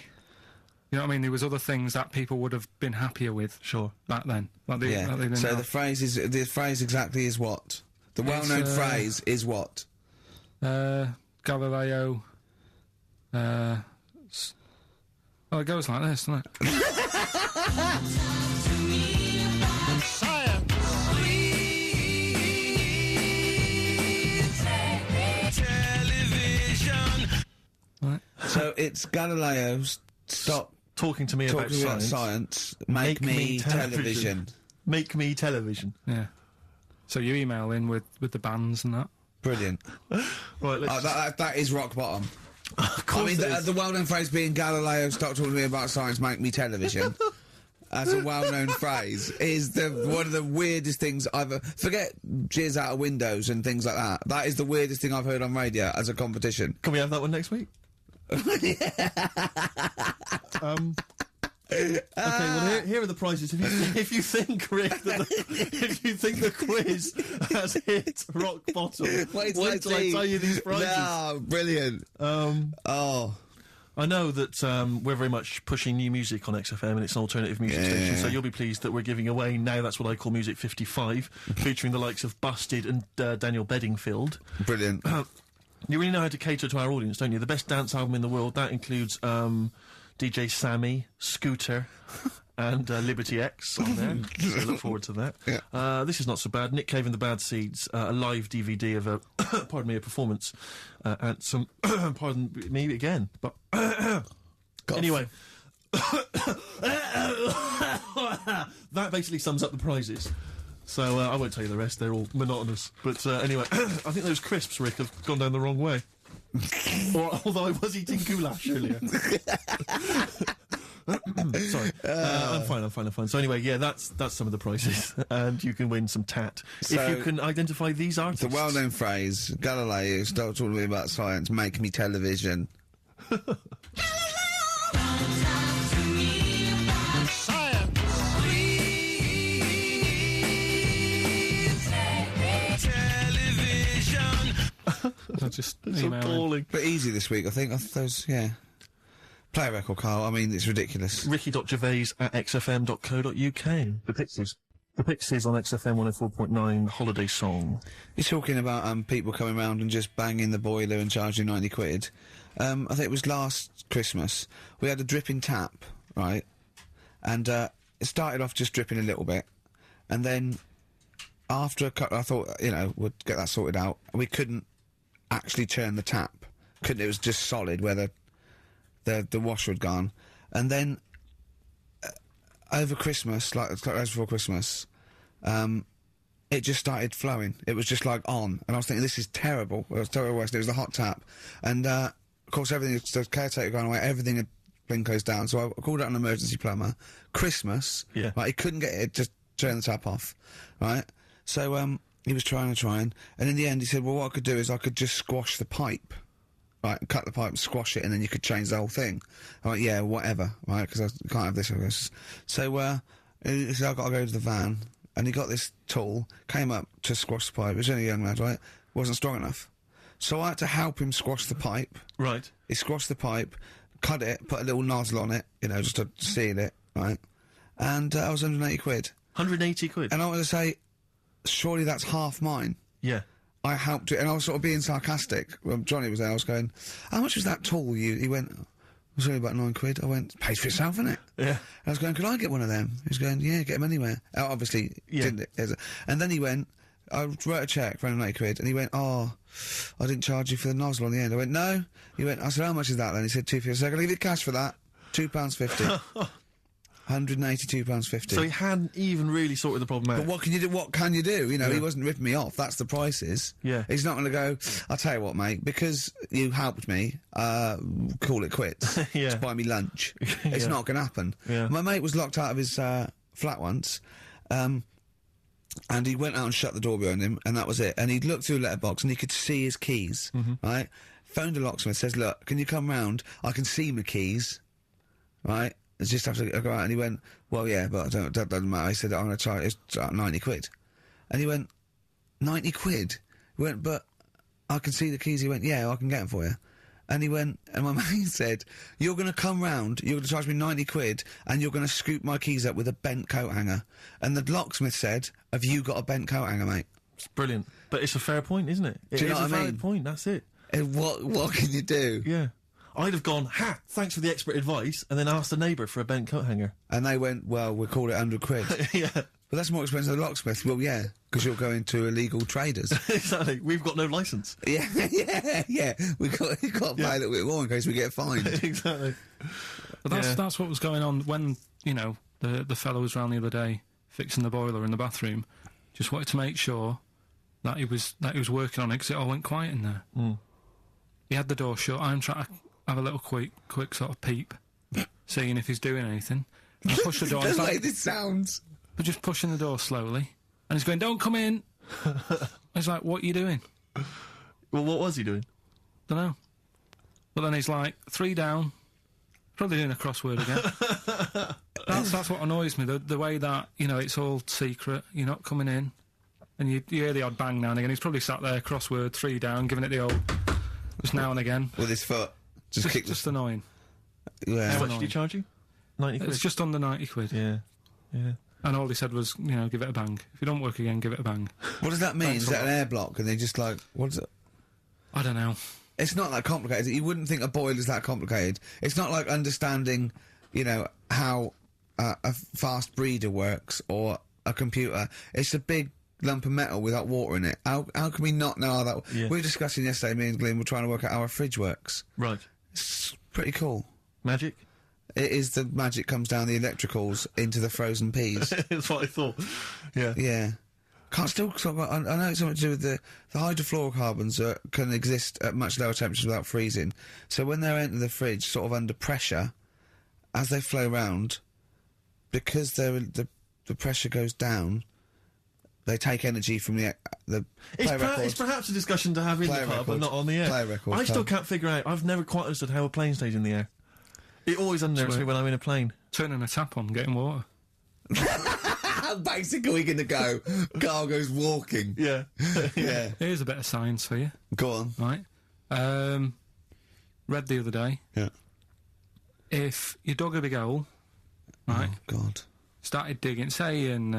You know what I mean? There was other things that people would have been happier with. Sure. Back then. Like Yeah. like they didn't So have. the phrase exactly is what? The well-known phrase is what? Galileo. Well, it goes like this, doesn't it? Right. So it's Galileo's stop Talking to me about talking about science. science. Make me television. Make me television. Yeah. So you email in with the bands and that. Brilliant. Right, let's... That is rock bottom. of course I mean, it is. the well-known phrase being Galileo, stop talking to me about science, make me television. As a well-known phrase is one of the weirdest things I've forget jizz out of windows and things like that. That is the weirdest thing I've heard on radio as a competition. Can we have that one next week? Okay, well here are the prizes. If you think, Rick, if you think the quiz has hit rock bottom, wait till I tell you these prizes. No, brilliant. Oh. I know that we're very much pushing new music on XFM, and it's an alternative music station, so you'll be pleased that we're giving away now, that's what I call Music 55, featuring the likes of Busted and Daniel Bedingfield. Brilliant. You really know how to cater to our audience, don't you? The best dance album in the world, that includes DJ Sammy, Scooter, and Liberty X on there. So look forward to that. Yeah. This is not so bad. Nick Cave and the Bad Seeds, a live DVD of a, pardon me, a performance, and some, pardon me again, but anyway. That basically sums up the prizes. So I won't tell you the rest, they're all monotonous. But anyway, I think those crisps, Rick, have gone down the wrong way. Although I was eating goulash earlier. Sorry. I'm fine. So anyway, yeah, that's some of the prizes. And you can win some tat. So, if you can identify these artists. The well-known phrase, Galileo, stop talking to me about science, make me television. Just so appalling. But easy this week, I think. Those, yeah. Play a record, Carl. I mean, it's ridiculous. Ricky.Gervais at xfm.co.uk. The Pixies. The Pixies on XFM 104.9 holiday song. You're talking about people coming round and just banging the boiler and charging 90 quid. I think it was last Christmas. We had a dripping tap, right? And it started off just dripping a little bit. And then after a couple, I thought, you know, we'd get that sorted out. We couldn't actually turn the tap. It was just solid where the washer had gone. And then over Christmas, like before Christmas, it just started flowing. It was just like on, and I was thinking, this is terrible. It was terrible. It was the hot tap, and of course everything. The caretaker gone away. Everything had been closed down. So I called out an emergency plumber. Christmas, yeah. Right, he couldn't get it to turn the tap off, right? So he was trying, and in the end he said, well, what I could do is I could just squash the pipe. Right, cut the pipe, squash it, and then you could change the whole thing. I'm like, yeah, whatever, right, because I can't have this. So, he said, I've got to go to the van, and he got this tool, came up to squash the pipe. He was only a young lad, right? Wasn't strong enough. So I had to help him squash the pipe. Right. He squashed the pipe, cut it, put a little nozzle on it, you know, just to seal it, right? And I was 180 quid. 180 quid? And I want to say, surely that's half mine. Yeah. I helped it, and I was sort of being sarcastic. When Johnny was there, I was going, how much was that tool? He went, it was only about 9 quid. I went, pays for itself, innit? Yeah. I was going, could I get one of them? He was going, yeah, get them anywhere. Obviously, yeah. Didn't it? And then he went, I wrote a cheque for 180 quid, and he went, oh, I didn't charge you for the nozzle on the end. I went, no. He went, I said, how much is that then? He said, £2.50. So I can leave you cash for that. £2.50. £182.50. So he hadn't even really sorted the problem out. But what can you do? What can you do? You know, he wasn't ripping me off. That's the prices. Yeah. He's not going to go, I'll tell you what, mate, because you helped me, call it quits. Yeah. Just buy me lunch. It's not going to happen. Yeah. My mate was locked out of his flat once, and he went out and shut the door behind him, and that was it. And he'd looked through a letterbox, and he could see his keys, right? Phoned a locksmith, says, look, can you come round? I can see my keys, right? I just have to go out. And he went, well, yeah, but that doesn't matter. He said, I'm going to try it. It's 90 quid. And he went, 90 quid? He went, but I can see the keys. He went, yeah, I can get them for you. And he went, and my mate said, you're going to come round, you're going to charge me 90 quid, and you're going to scoop my keys up with a bent coat hanger. And the locksmith said, have you got a bent coat hanger, mate? It's brilliant. But it's a fair point, isn't it? Do you know what I mean? It's a valid point, that's it. What can you do? Yeah. I'd have gone, thanks for the expert advice, and then asked a neighbour for a bent coat hanger. And they went, well, we'll call it 100 quid. Yeah. But that's more expensive than a locksmith. Well, yeah, because you're going to illegal traders. Exactly. We've got no licence. Yeah. We've got to pay a little bit more in case we get fined. Exactly. But that's what was going on when, you know, the fellow was round the other day fixing the boiler in the bathroom. Just wanted to make sure that he was working on it, because it all went quiet in there. Mm. He had the door shut. I'm trying to have a little quick sort of peep, seeing if he's doing anything. And I push the door. The way this sounds. But just pushing the door slowly, and he's going, "Don't come in." I was like, "What are you doing?" Well, what was he doing? Don't know. But then he's like, 3 down. Probably doing a crossword again. That's what annoys me. The way that, you know, it's all secret. You're not coming in, and you hear the odd bang now and again. He's probably sat there, crossword, 3 down, giving it the old just now and again. With his foot. Just annoying. Yeah. How much annoying. did he charge you? 90 quid? It's just under 90 quid. Yeah. And all he said was, give it a bang. If you don't work again, give it a bang. What does that mean? Thanks Is a that lot. an air block? And they just like, what is it? I don't know. It's not that complicated. You wouldn't think a boiler's that complicated. It's not like understanding, how a fast breeder works or a computer. It's a big lump of metal without water in it. How can we not know how that... Yeah. We were discussing yesterday, me and Glyn were trying to work out how our fridge works. Right. It's pretty cool. Magic? It is the magic comes down the electricals into the frozen peas. That's what I thought. Yeah. Yeah. I know it's something to do with the hydrofluorocarbons can exist at much lower temperatures without freezing. So when they enter the fridge, sort of under pressure, as they flow round, because the pressure goes down, they take energy from the play records. It's perhaps a discussion to have in the Play pub, but records. not on the air. Play records, I still pub. can't figure out. I've never quite understood how a plane stays in the air. It always underestimates me when I'm in a plane. Turning a tap on, getting water. Basically gonna go. Carl goes walking. Yeah. Yeah. Here's a bit of science for you, Go on. right? Read the other day, Yeah. if you dug a big hole, right, Oh, God. started digging, say in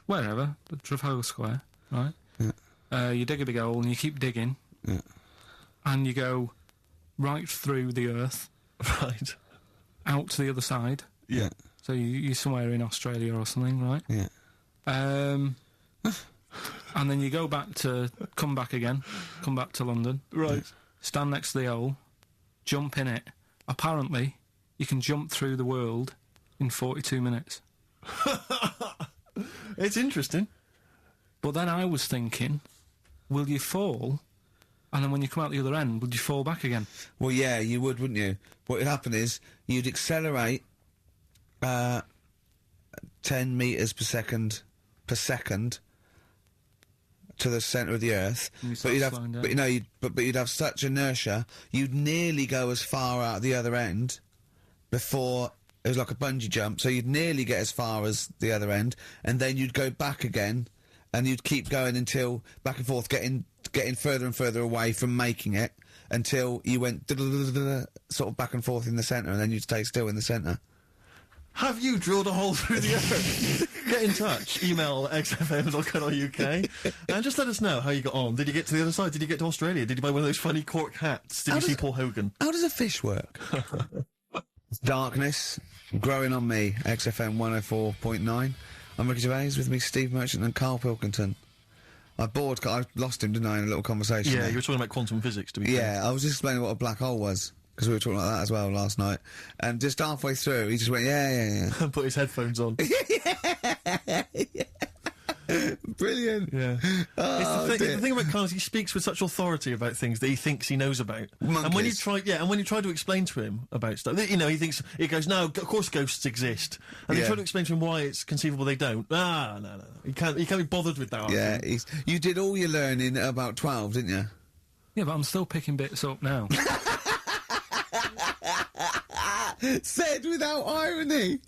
wherever, the Trafalgar Square, right? Yeah. You dig a big hole and you keep digging, Yeah. and you go right through the earth, Right. out to the other side. Yeah. So you're somewhere in Australia or something, right? Yeah. And then you come back to London, Right. stand next to the hole, jump in it. Apparently, you can jump through the world in 42 minutes. It's interesting. But then I was thinking, will you fall? And then when you come out the other end, would you fall back again? Well, yeah, you would, wouldn't you? What would happen is you'd accelerate 10 metres per second to the centre of the Earth, And you but start you'd have, slowing down. but you'd have such inertia, you'd nearly go as far out the other end before it was like a bungee jump. So you'd nearly get as far as the other end, and then you'd go back again, and you'd keep going until back and forth, getting further and further away from making it until you went sort of back and forth in the centre, and then you'd stay still in the centre. Have you drilled a hole through the earth? Get in touch. Email xfm.co.uk and just let us know how you got on. Did you get to the other side? Did you get to Australia? Did you buy one of those funny cork hats? Did you see Paul Hogan? How does a fish work? Darkness, growing on me, XFM 104.9. I'm Ricky Gervais, with me Steve Merchant and Carl Pilkington. I lost him, didn't I, in a little conversation Yeah, there? you were talking about quantum physics, to be fair. Yeah, I was just explaining what a black hole was, because we were talking like that as well last night. And just halfway through, he just went, yeah. Put his headphones on. Brilliant. Yeah. Oh, it's dear. the thing about Carl is he speaks with such authority about things that he thinks he knows about. And when you Monkeys. try to explain to him about stuff, he goes, no, of course ghosts exist. And Yeah. you try to explain to him why it's conceivable they don't. No. He can't be bothered with that. Yeah, argument. you did all your learning at about 12, didn't you? Yeah, but I'm still picking bits up now. Said without irony.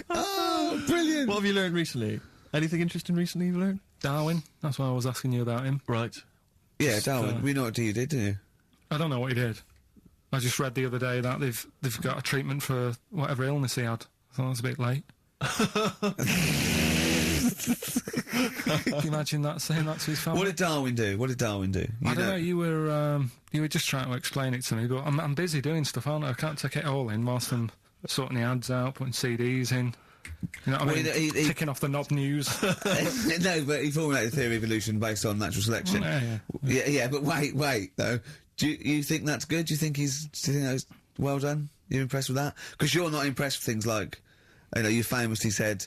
Oh, brilliant. What have you learned recently? Anything interesting recently you've learned? Darwin, that's why I was asking you about him. Right. Yeah, Darwin, we know what you did, didn't you? I don't know what he did. I just read the other day that they've got a treatment for whatever illness he had. I thought it was a bit late. Can you imagine that, saying that to his family? What did Darwin do? I don't know. You were just trying to explain it to me, but I'm busy doing stuff, aren't I? I can't take it all in whilst I'm sorting the ads out, putting CDs in. You know what I mean? he- Ticking off the knob news. No, but he formulated the theory of evolution based on natural selection. Yeah, but wait, though. Do you think that's good? Do you think that was well done? You're impressed with that? Because you're not impressed with things like, you famously said,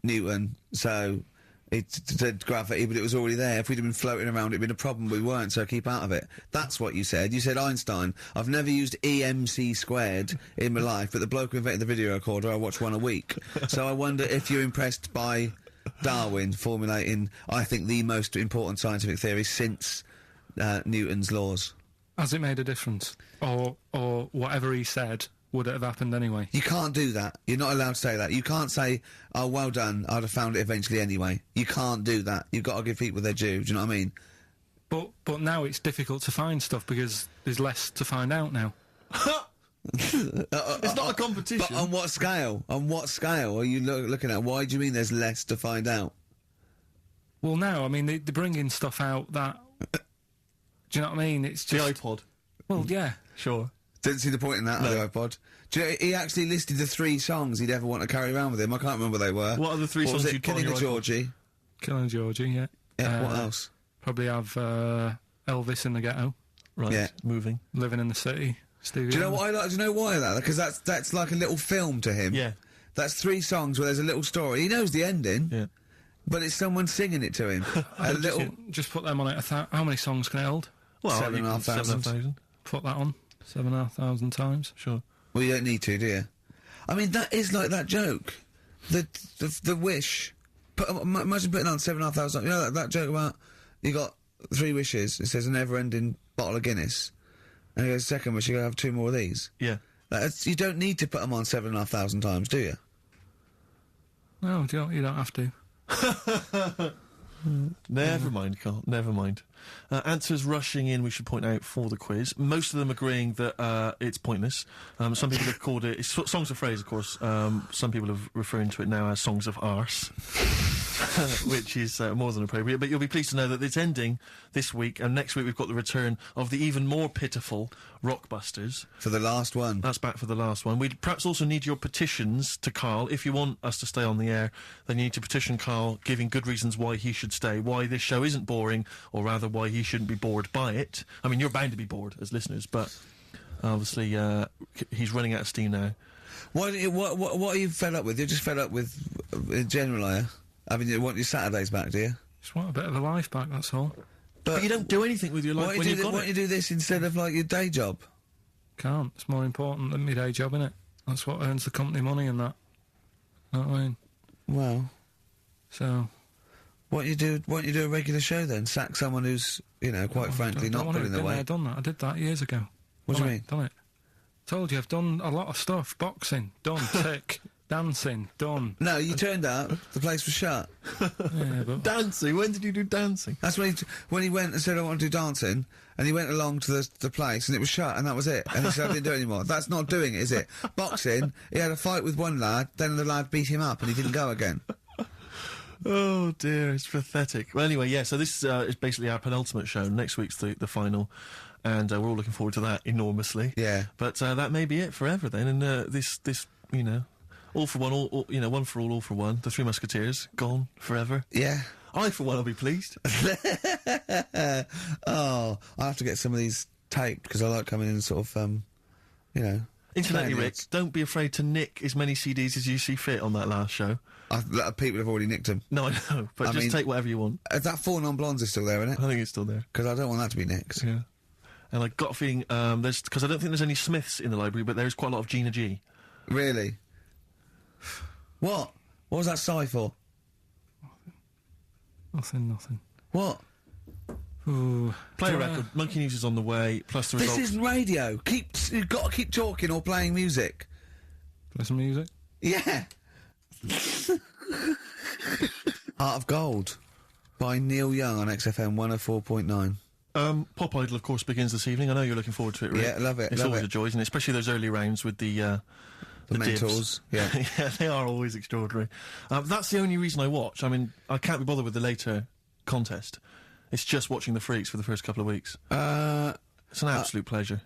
Newton, so it said gravity, but it was already there. If we'd have been floating around, it'd been a problem. We weren't, so keep out of it. That's what you said. You said Einstein. I've never used EMC squared in my life, but the bloke who invented the video recorder, I watch one a week. So I wonder if you're impressed by Darwin formulating, I think, the most important scientific theory since Newton's laws. Has it made a difference? Or whatever he said, would it have happened anyway? You can't do that. You're not allowed to say that. You can't say, oh, well done, I'd have found it eventually anyway. You can't do that. You've got to give people their due, do you know what I mean? But now it's difficult to find stuff because there's less to find out now. It's not a competition. But on what scale? On what scale are you looking at? Why do you mean there's less to find out? Well, no, I mean, they're bringing stuff out that... Do you know what I mean? It's The just... iPod. Well, yeah. Sure. Didn't see the point in that, No. the iPod. Do you know, he actually listed the 3 songs he'd ever want to carry around with him. I can't remember what they were. What are the 3 What was songs it? you'd put on Killing your the iPod? Georgie. Killing Georgie, yeah. Yeah, what else? Probably have Elvis in the Ghetto, Right. Yeah. Moving. Living in the City, Stevie. Do you know Wonder. what I like? Do you know why that? Because that's like a little film to him. Yeah. That's 3 songs where there's a little story. He knows the ending, Yeah. but it's someone singing it to him. A little... Just put them on it. How many songs can it hold? Well, 7,500. 7,500. Put that on 7,500 times. Sure. Well, you don't need to, do you? I mean, that is like that joke. The wish. Imagine putting on 7,500. You know that joke about you got 3 wishes. It says a never-ending bottle of Guinness, and he goes, second wish, you gotta have 2 more of these. Yeah. You don't need to put them on 7,500 times, do you? No, you don't have to. Never mind, Carl. Never mind. Answers rushing in, we should point out, for the quiz. Most of them agreeing that it's pointless. Some people have called it... It's songs of phrase, of course. Some people are referring to it now as songs of arse, which is more than appropriate. But you'll be pleased to know that it's ending this week, and next week we've got the return of the even more pitiful Rockbusters. For the last one. That's back for the last one. We'd perhaps also need your petitions to Carl. If you want us to stay on the air, then you need to petition Carl, giving good reasons why he should stay, why this show isn't boring, or rather why he shouldn't be bored by it. I mean, you're bound to be bored as listeners, but obviously he's running out of steam now. What are you fed up with? You're just fed up with, in general, are you? I mean, you want your Saturdays back, do you? Just want a bit of a life back, that's all. But you don't do anything with your life when you've got why don't you do this instead of, like, your day job? Can't. It's more important than my day job, innit? That's what earns the company money and that. Know what I mean? Well... So... Why don't you do a regular show then? Sack someone who's, you know, quite frankly, not pulling their weight. I've done that. I did that years ago. What do you mean? Done it. Told you, I've done a lot of stuff. Boxing, done. Tick. Dancing, done. No, you turned up, the place was shut. Yeah, but... Dancing? When did you do dancing? That's when he went and said, I want to do dancing, and he went along to the place, and it was shut, and that was it. And he said, I didn't do it anymore. That's not doing it, is it? Boxing, he had a fight with one lad, then the lad beat him up, and he didn't go again. Oh dear, it's pathetic. Well, anyway, yeah, so this is basically our penultimate show. Next week's the final, and we're all looking forward to that enormously. Yeah. But that may be it forever then, and this, you know, all for one, all, you know, one for all for one. The Three Musketeers, gone forever. Yeah. I, for one, will be pleased. Oh, I have to get some of these taped, because I like coming in and sort of, you know... Incidentally, playing Rick, it. don't be afraid to nick as many CDs as you see fit on that last show. People have already nicked them. No, I know, but I just mean- take whatever you want. That 4 Non-Blondes is still there, isn't it? I think it's still there. Because I don't want that to be nicked. Yeah. And I got a feeling, because I don't think there's any Smiths in the library, but there's quite a lot of Gina G. Really? What? What was that sigh for? Nothing. What? Ooh. Play a Do, record. Monkey News is on the way, plus the This results. isn't radio. You've got to keep talking or playing music. Play some music? Yeah. Heart of Gold by Neil Young on XFM 104.9. Pop Idol, of course, begins this evening. I know you're looking forward to it, Rick. Yeah, love it, It's love always it. a joy, isn't it? Especially those early rounds with the dibs. mentors, yeah. Yeah, they are always extraordinary. That's the only reason I watch. I mean, I can't be bothered with the later contest. It's just watching the freaks for the first couple of weeks. It's an absolute pleasure.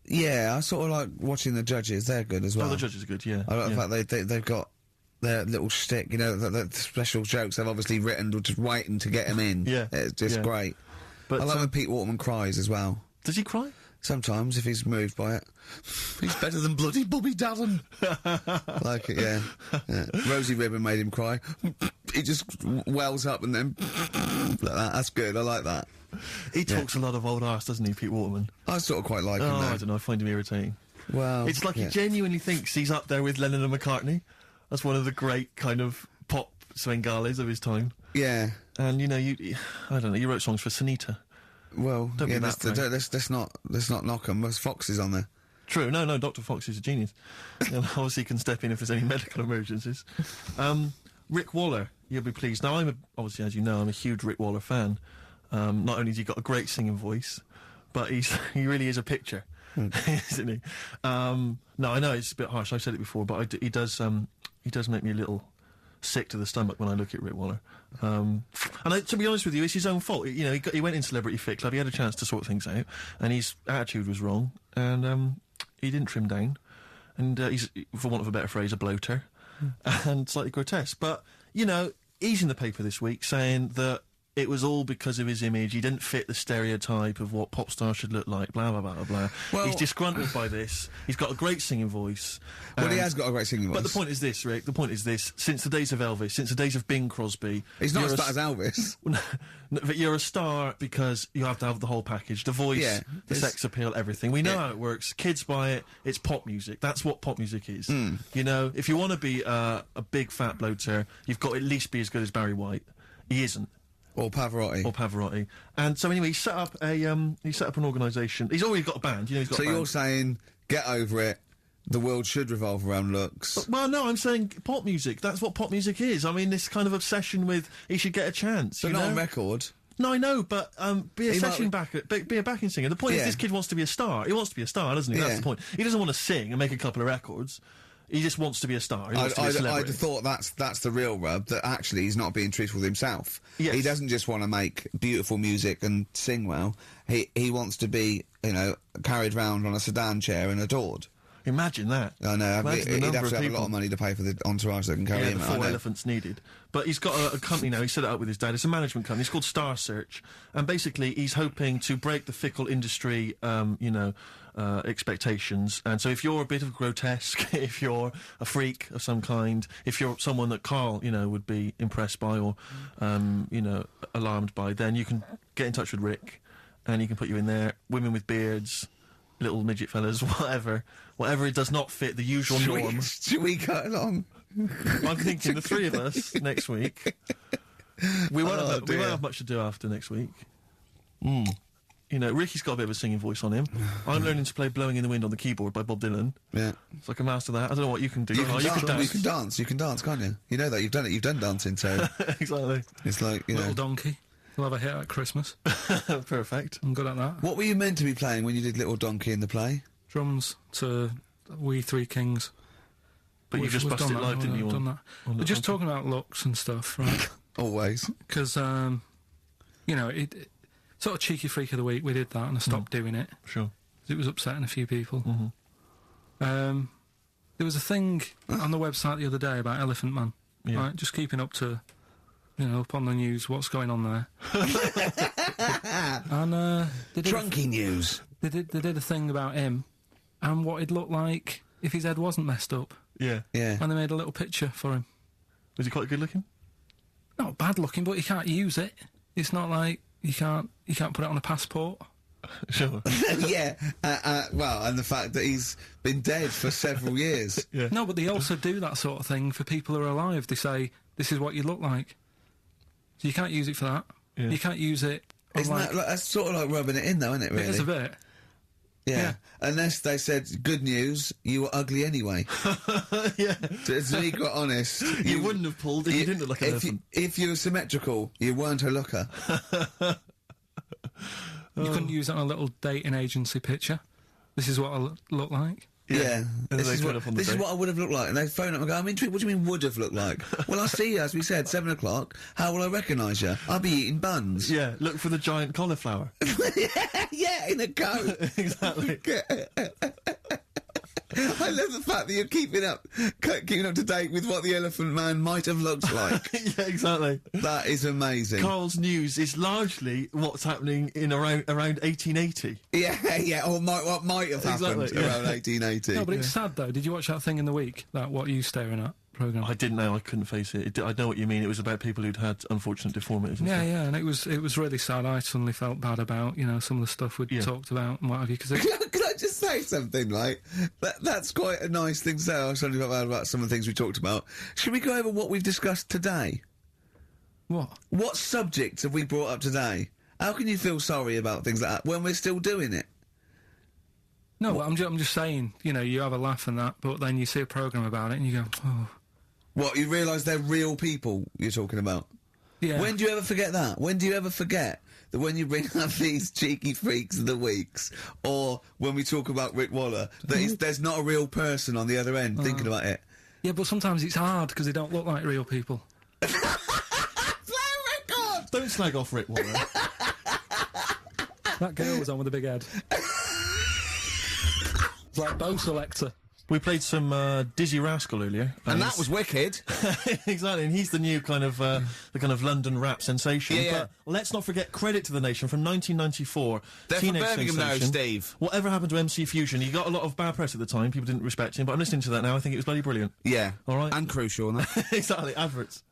Yeah, I sort of like watching the judges. They're good as well. Oh, the judges are good, yeah. I like yeah. the fact they've got their little shtick, you know, the special jokes they've obviously written, just waiting to get them in. Yeah, It's just yeah. great. But I like when Pete Waterman cries as well. does he cry? Sometimes, if he's moved by it. He's better than bloody Bobby Daddon. Like it, yeah. Rosie Ribbon made him cry. He just wells up and then... like that. That's good, I like that. He talks a lot of old arse, doesn't he, Pete Waterman? I sort of quite like him, Oh, though. I don't know, I find him irritating. Well, It's like yeah. he genuinely thinks he's up there with Lennon and McCartney. That's one of the great kind of pop Svengales of his time. Yeah. And, you know, I don't know, you wrote songs for Sunita. Well, Don't yeah, be that let's not knock him. There's Foxes on there. True, no, Dr. Fox is a genius. And obviously he can step in if there's any medical emergencies. Rick Waller, you'll be pleased. Now, obviously, as you know, I'm a huge Rick Waller fan. Not only has he got a great singing voice, but he really is a picture. isn't he? No, I know it's a bit harsh. I've said it before, but he does make me a little sick to the stomach when I look at Rick Waller. And to be honest with you, it's his own fault. You know, he went in Celebrity Fit Club. He had a chance to sort things out, and his attitude was wrong, and he didn't trim down. And he's, for want of a better phrase, a bloater, and slightly grotesque. But you know, he's in the paper this week saying that it was all because of his image. He didn't fit the stereotype of what pop stars should look like, blah, blah, blah, blah. Well, he's disgruntled by this. He's got a great singing voice. Well, he has got a great singing voice. But the point is this, Rick, the point is this. Since the days of Elvis, since the days of Bing Crosby... He's not as bad as Elvis. But you're a star because you have to have the whole package. The voice, the sex appeal, everything. We know how it works. Kids buy it. It's pop music. That's what pop music is. You know, if you want to be a big fat bloater, you've got to at least be as good as Barry White. He isn't. Or Pavarotti. And so anyway, he set up an organisation. He's already got a band. You know, he's got a band. You're saying, get over it. The world should revolve around looks. Well, no, I'm saying pop music. That's what pop music is. I mean, this kind of obsession with he should get a chance. But not on record. No, I know, but be a backing singer. The point is, this kid wants to be a star. He wants to be a star, doesn't he? That's the point. He doesn't want to sing and make a couple of records. He just wants to be a star. He wants to be a celebrity. I'd have thought that's the real rub, that actually he's not being truthful with himself. Yes. He doesn't just want to make beautiful music and sing well. He wants to be, you know, carried round on a sedan chair and adored. Imagine that. I know. He'd have to have a people. lot of money to pay for the entourage that can carry him. The 4 elephants needed. But he's got a company now. He set it up with his dad. It's a management company. It's called Star Search. And basically, he's hoping to break the fickle industry, expectations. And so if you're a bit of grotesque, if you're a freak of some kind, if you're someone that Carl, you know, would be impressed by or, alarmed by, then you can get in touch with Rick and he can put you in there. Women with beards, little midget fellas, whatever it does not fit the usual norm. Should we cut along? I'm thinking the three of us next week. We won't have much to do after next week. You know, Ricky's got a bit of a singing voice on him. I'm learning to play Blowing in the Wind on the keyboard by Bob Dylan. Yeah. So I can master that. I don't know what you can do. You can dance, can't you? You know that, you've done it, you've done dancing, so... Exactly. It's like, you Little know... Donkey. We'll have a hit at Christmas. Perfect. I'm good at that. What were you meant to be playing when you did Little Donkey in the play? Drums to We Three Kings. But you just busted live, didn't you? Done that. We're just talking about looks and stuff, right? Always. Because, you know, it sort of cheeky freak of the week, we did that and I stopped doing it. Sure. It was upsetting a few people. There was a thing on the website the other day about Elephant Man, right? Just keeping up to, you know, up on the news, what's going on there. And they did Drunky news. They did a thing about him and what he'd look like if his head wasn't messed up. Yeah. Yeah. And they made a little picture for him. Was he quite good looking? Not bad looking, but you can't use it. It's not like you can't put it on a passport. Sure. Yeah. Well, and the fact that he's been dead for several years. Yeah. No, but they also do that sort of thing for people who are alive. They say, this is what you look like. So you can't use it for that. Yeah. You can't use it on Isn't that, that's sort of like rubbing it in, though, isn't it, really? It is a bit. Yeah. Unless they said, good news, you were ugly anyway. Yeah. To be quite honest... You wouldn't have pulled if you didn't look like an elephant. If you were symmetrical, you weren't a looker. You couldn't use that on a little dating agency picture. This is what I look like. Yeah. And This they is turn up on the what date. I would have looked like. And they phone up and go, I'm intrigued, what do you mean would have looked like? Well, I'll see you, as we said, 7 o'clock. How will I recognise you? I'll be eating buns. Yeah, look for the giant cauliflower. Yeah, in a coat. Exactly. I love the fact that you're keeping up to date with what the Elephant Man might have looked like. Yeah, exactly. That is amazing. Carl's news is largely what's happening in around 1880. Yeah, or what might have happened around 1880. No, but it's sad, though. Did you watch that thing in the week? That What Are You Staring At programme? I didn't know. I couldn't face it. I know what you mean. It was about people who'd had unfortunate deformities and stuff. Yeah, and it was really sad. I suddenly felt bad about, you know, some of the stuff we'd talked about and what have you, because Can I just say something, like, that's quite a nice thing to say. I was talking about some of the things we talked about. Should we go over what we've discussed today? What? What subjects have we brought up today? How can you feel sorry about things like that when we're still doing it? No, I'm just saying, you know, you have a laugh and that, but then you see a programme about it and you go, oh. What, you realise they're real people you're talking about? Yeah. When do you ever forget that? When do you ever forget that when you bring up these cheeky freaks of the weeks, or when we talk about Rick Waller, that there's not a real person on the other end thinking about it? Yeah, but sometimes it's hard because they don't look like real people. Don't slag off Rick Waller. That girl was on with a big head. It's like Bo Selector. We played some Dizzy Rascal earlier. And that was wicked. Exactly, and he's the new kind of, the kind of London rap sensation. Yeah. But let's not forget Credit to the Nation from 1994. They're from Teenage Birmingham now, sensation. Steve. Whatever happened to MC Fusion? He got a lot of bad press at the time. People didn't respect him, but I'm listening to that now. I think it was bloody brilliant. Yeah. All right. And crucial, no? Exactly, adverts.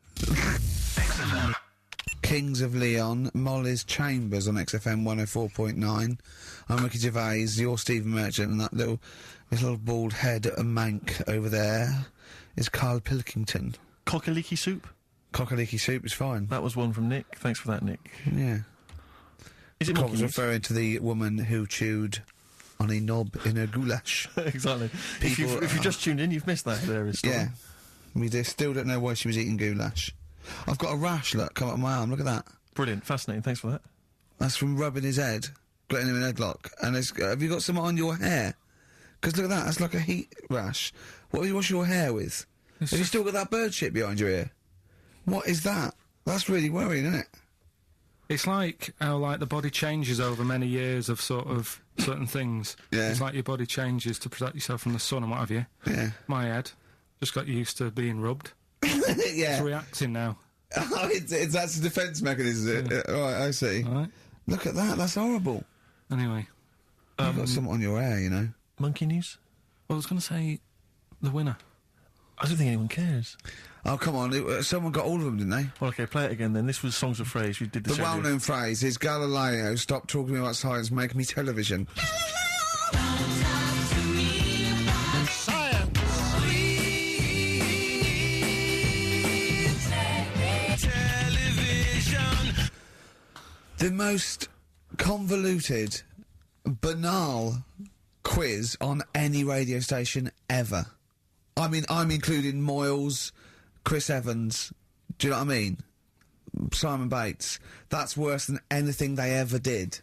Kings of Leon, Molly's Chambers on XFM 104.9. I'm Ricky Gervais, you're Stephen Merchant, and that little bald head a mank over there is Carl Pilkington. Cockaliki soup? Cockaliki soup is fine. That was one from Nick. Thanks for that, Nick. Yeah. Is it I monkey was news? referring to the woman who chewed on a knob in a goulash. Exactly. If People- you've just tuned in, you've missed that hilarious story. Yeah. Still don't know why she was eating goulash. I've got a rash, look, come up my arm, look at that. Brilliant, fascinating, thanks for that. That's from rubbing his head, getting him an headlock. And have you got some on your hair? Because look at that, that's like a heat rash. What do you wash your hair with? Have you still got that bird shit behind your ear? What is that? That's really worrying, isn't it? It's like how like the body changes over many years of sort of certain things. Yeah. It's like your body changes to protect yourself from the sun and what have you. Yeah. My head just got used to being rubbed. Yeah. It's reacting now. Oh, that's a defence mechanism, is it? Right, I see. All right. Look at that, that's horrible. Anyway, You've got something on your hair, you know. Monkey news? I was going to say the winner. I don't think anyone cares. Oh, come on, someone got all of them, didn't they? Well, okay, play it again then. This was Songs of Phrase. We did this The earlier. well-known phrase is Galileo, stop talking to me about science, make me television. The most convoluted, banal quiz on any radio station ever. I mean, I'm including Moyles, Chris Evans, do you know what I mean? Simon Bates. That's worse than anything they ever did.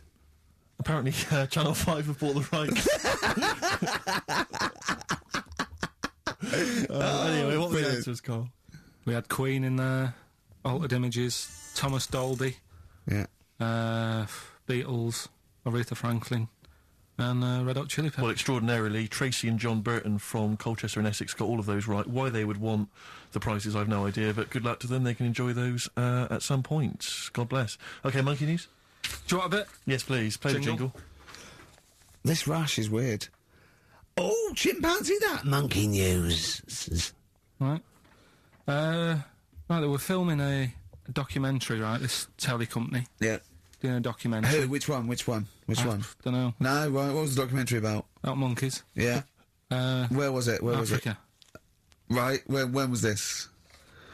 Apparently, Channel 5 have bought the rights. Anyway, what were the brilliant. answers, Carl? We had Queen in there, Altered Images, Thomas Dolby, Yeah. Beatles, Aretha Franklin, and Red Hot Chili Peppers. Well, extraordinarily, Tracy and John Burton from Colchester and Essex got all of those right. Why they would want the prizes, I've no idea, but good luck to them. They can enjoy those at some point. God bless. OK, Monkey News? Do you want a bit? Yes, please. Play the jingle. This rash is weird. Oh, chimpanzee that monkey news. Right. Right, they were filming a documentary, right, this telly company, Yeah. doing a documentary. Who? Which one? Which one? Don't know. No, right, what was the documentary about? About monkeys. Yeah. Where was it? Where was it? Africa. Right, when was this?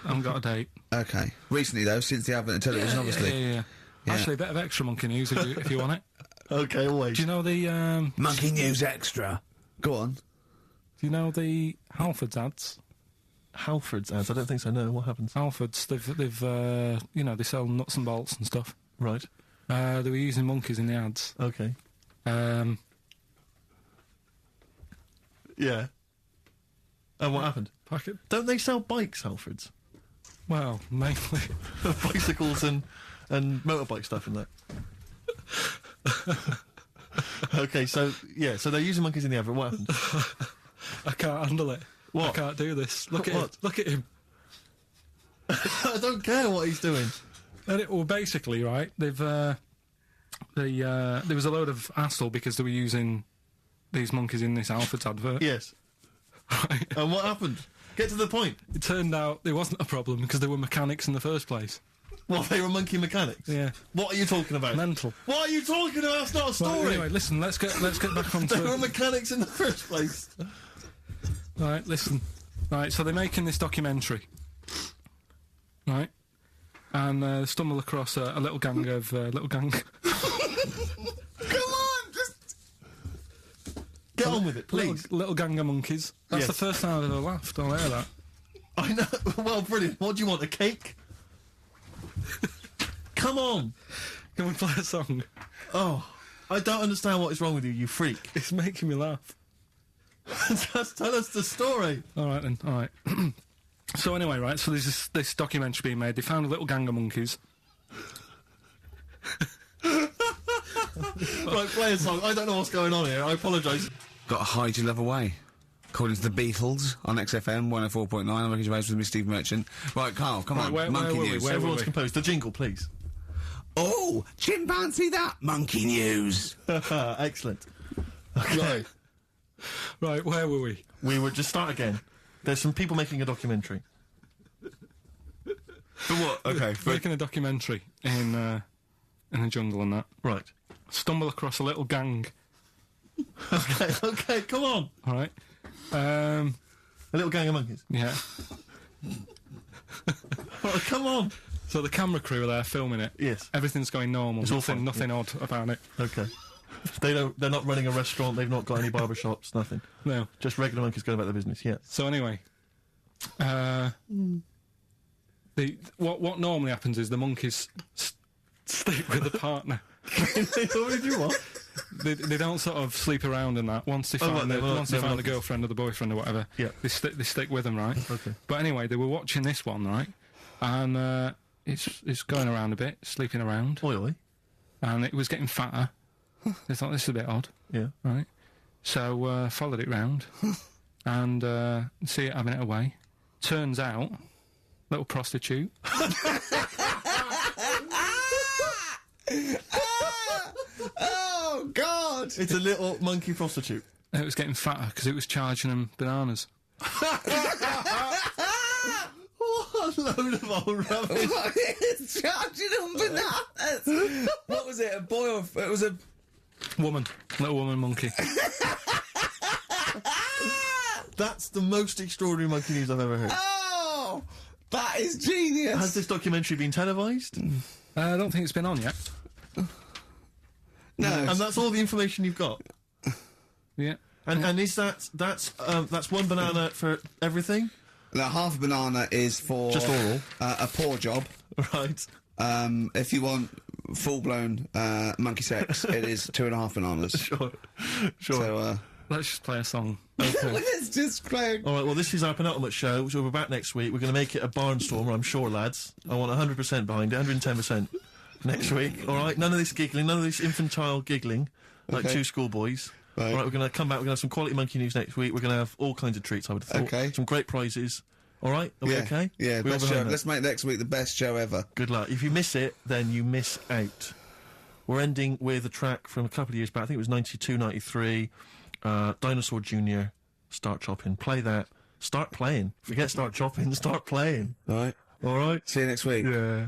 I haven't got a date. Okay. Recently, though, since the advent of television, obviously. Yeah. Yeah. Actually, a bit of extra monkey news if you want it. OK, always. Do you know the, Monkey News Extra. Go on. do you know the Halfords ads? Halford's ads? I don't think so, no. What happens? Halfords, they've you know, they sell nuts and bolts and stuff. Right. They were using monkeys in the ads. OK. Yeah. And what happened? Packet. Don't they sell bikes, Halfords? Well, mainly. Bicycles and motorbike stuff in that. OK, so, yeah, so they're using monkeys in the advert. What happened? I can't handle it. What? I can't do this. Look at What? him. Look at him. I don't care what he's doing. And well, basically, right, they've, there was a load of hassle because they were using these monkeys in this Alfred's advert. Yes. Right. And what happened? Get to the point. It turned out there wasn't a problem because they were mechanics in the first place. Well, they were monkey mechanics. Yeah. What are you talking about? Mental. What are you talking about? That's not a Right, story. anyway, listen, let's get back onto They were it. mechanics in the first place. Right, listen. Right, so they're making this documentary. Right? And they stumble across a little gang of... Come on! Just... Get on with it, please. Little gang of monkeys. That's Yes. the first time I've ever laughed. I'll hear that. I know. Well, brilliant. What do you want, a cake? come on! Can we play a song? Oh, I don't understand what is wrong with you, you freak. It's making me laugh. Just tell us the story. All right then. All right. So anyway, right. So there's this documentary being made. They found a little gang of monkeys. Right, play a song. I don't know what's going on here. I apologise. Got to hide your love away. According to the Beatles on XFM 104.9. I'm Ricky Gervais with me, Steve Merchant. Right, Carl, come on. where monkey were we? news. Where Everyone's were we? composed. The jingle, please. Oh, chimpanzee that monkey news. Excellent. Right. Right. Where were we? We would just start again. There's some people making a documentary. For what? Okay. Making a documentary in the jungle and that. Right. Stumble across a little gang. Okay, come on. All right. A little gang of monkeys. Yeah. Oh, come on. So the camera crew are there filming it. Yes. Everything's going normal. It's all fine, Nothing odd about it. Okay. They're not running a restaurant, they've not got any barber shops, nothing. No. Just regular monkeys going about their business, yeah. So anyway, what normally happens is the monkeys stick with the partner. They already do what? They don't sort of sleep around and that. Once they find the girlfriend or the boyfriend or whatever, Yeah. they stick with them, right? Okay. But anyway, they were watching this one, right? And it's going around a bit, sleeping around, Oi, oi. and it was getting fatter. They thought this is a bit odd, Yeah. right? So followed it round and see it having it away. Turns out, little prostitute. Oh, God! It's a little monkey prostitute. It was getting fatter because it was charging them bananas. What a load of old rubbish. It's charging them bananas! What was it, a boy or... It was a... Little woman monkey. That's the most extraordinary monkey news I've ever heard. Oh! That is genius! Has this documentary been televised? I don't think it's been on yet. No. And that's all the information you've got? Yeah. And is that's one banana for everything? Now, half a banana is for... Just oral. A poor job. Right. If you want full-blown monkey sex, it is 2.5 bananas. Sure. So, Let's just play a song. let's just play... All right, well, this is our penultimate show, so we're back next week. We're going to make it a barnstormer, I'm sure, lads. I want 100% behind it, 110% next week. All right, none of this giggling, none of this infantile giggling, like Okay. two schoolboys. Right. All right, we're going to come back, we're going to have some quality monkey news next week. We're going to have all kinds of treats, I would have thought. Okay. Some great prizes. All right, are we okay? Yeah, We all best show. behind that? Let's make next week the best show ever. Good luck. If you miss it, then you miss out. We're ending with a track from a couple of years back. I think it was 92, 93. Dinosaur Jr., Start Chopping. Play that. Start playing. Forget Start Chopping. Start playing. All right. All right? See you next week. Yeah.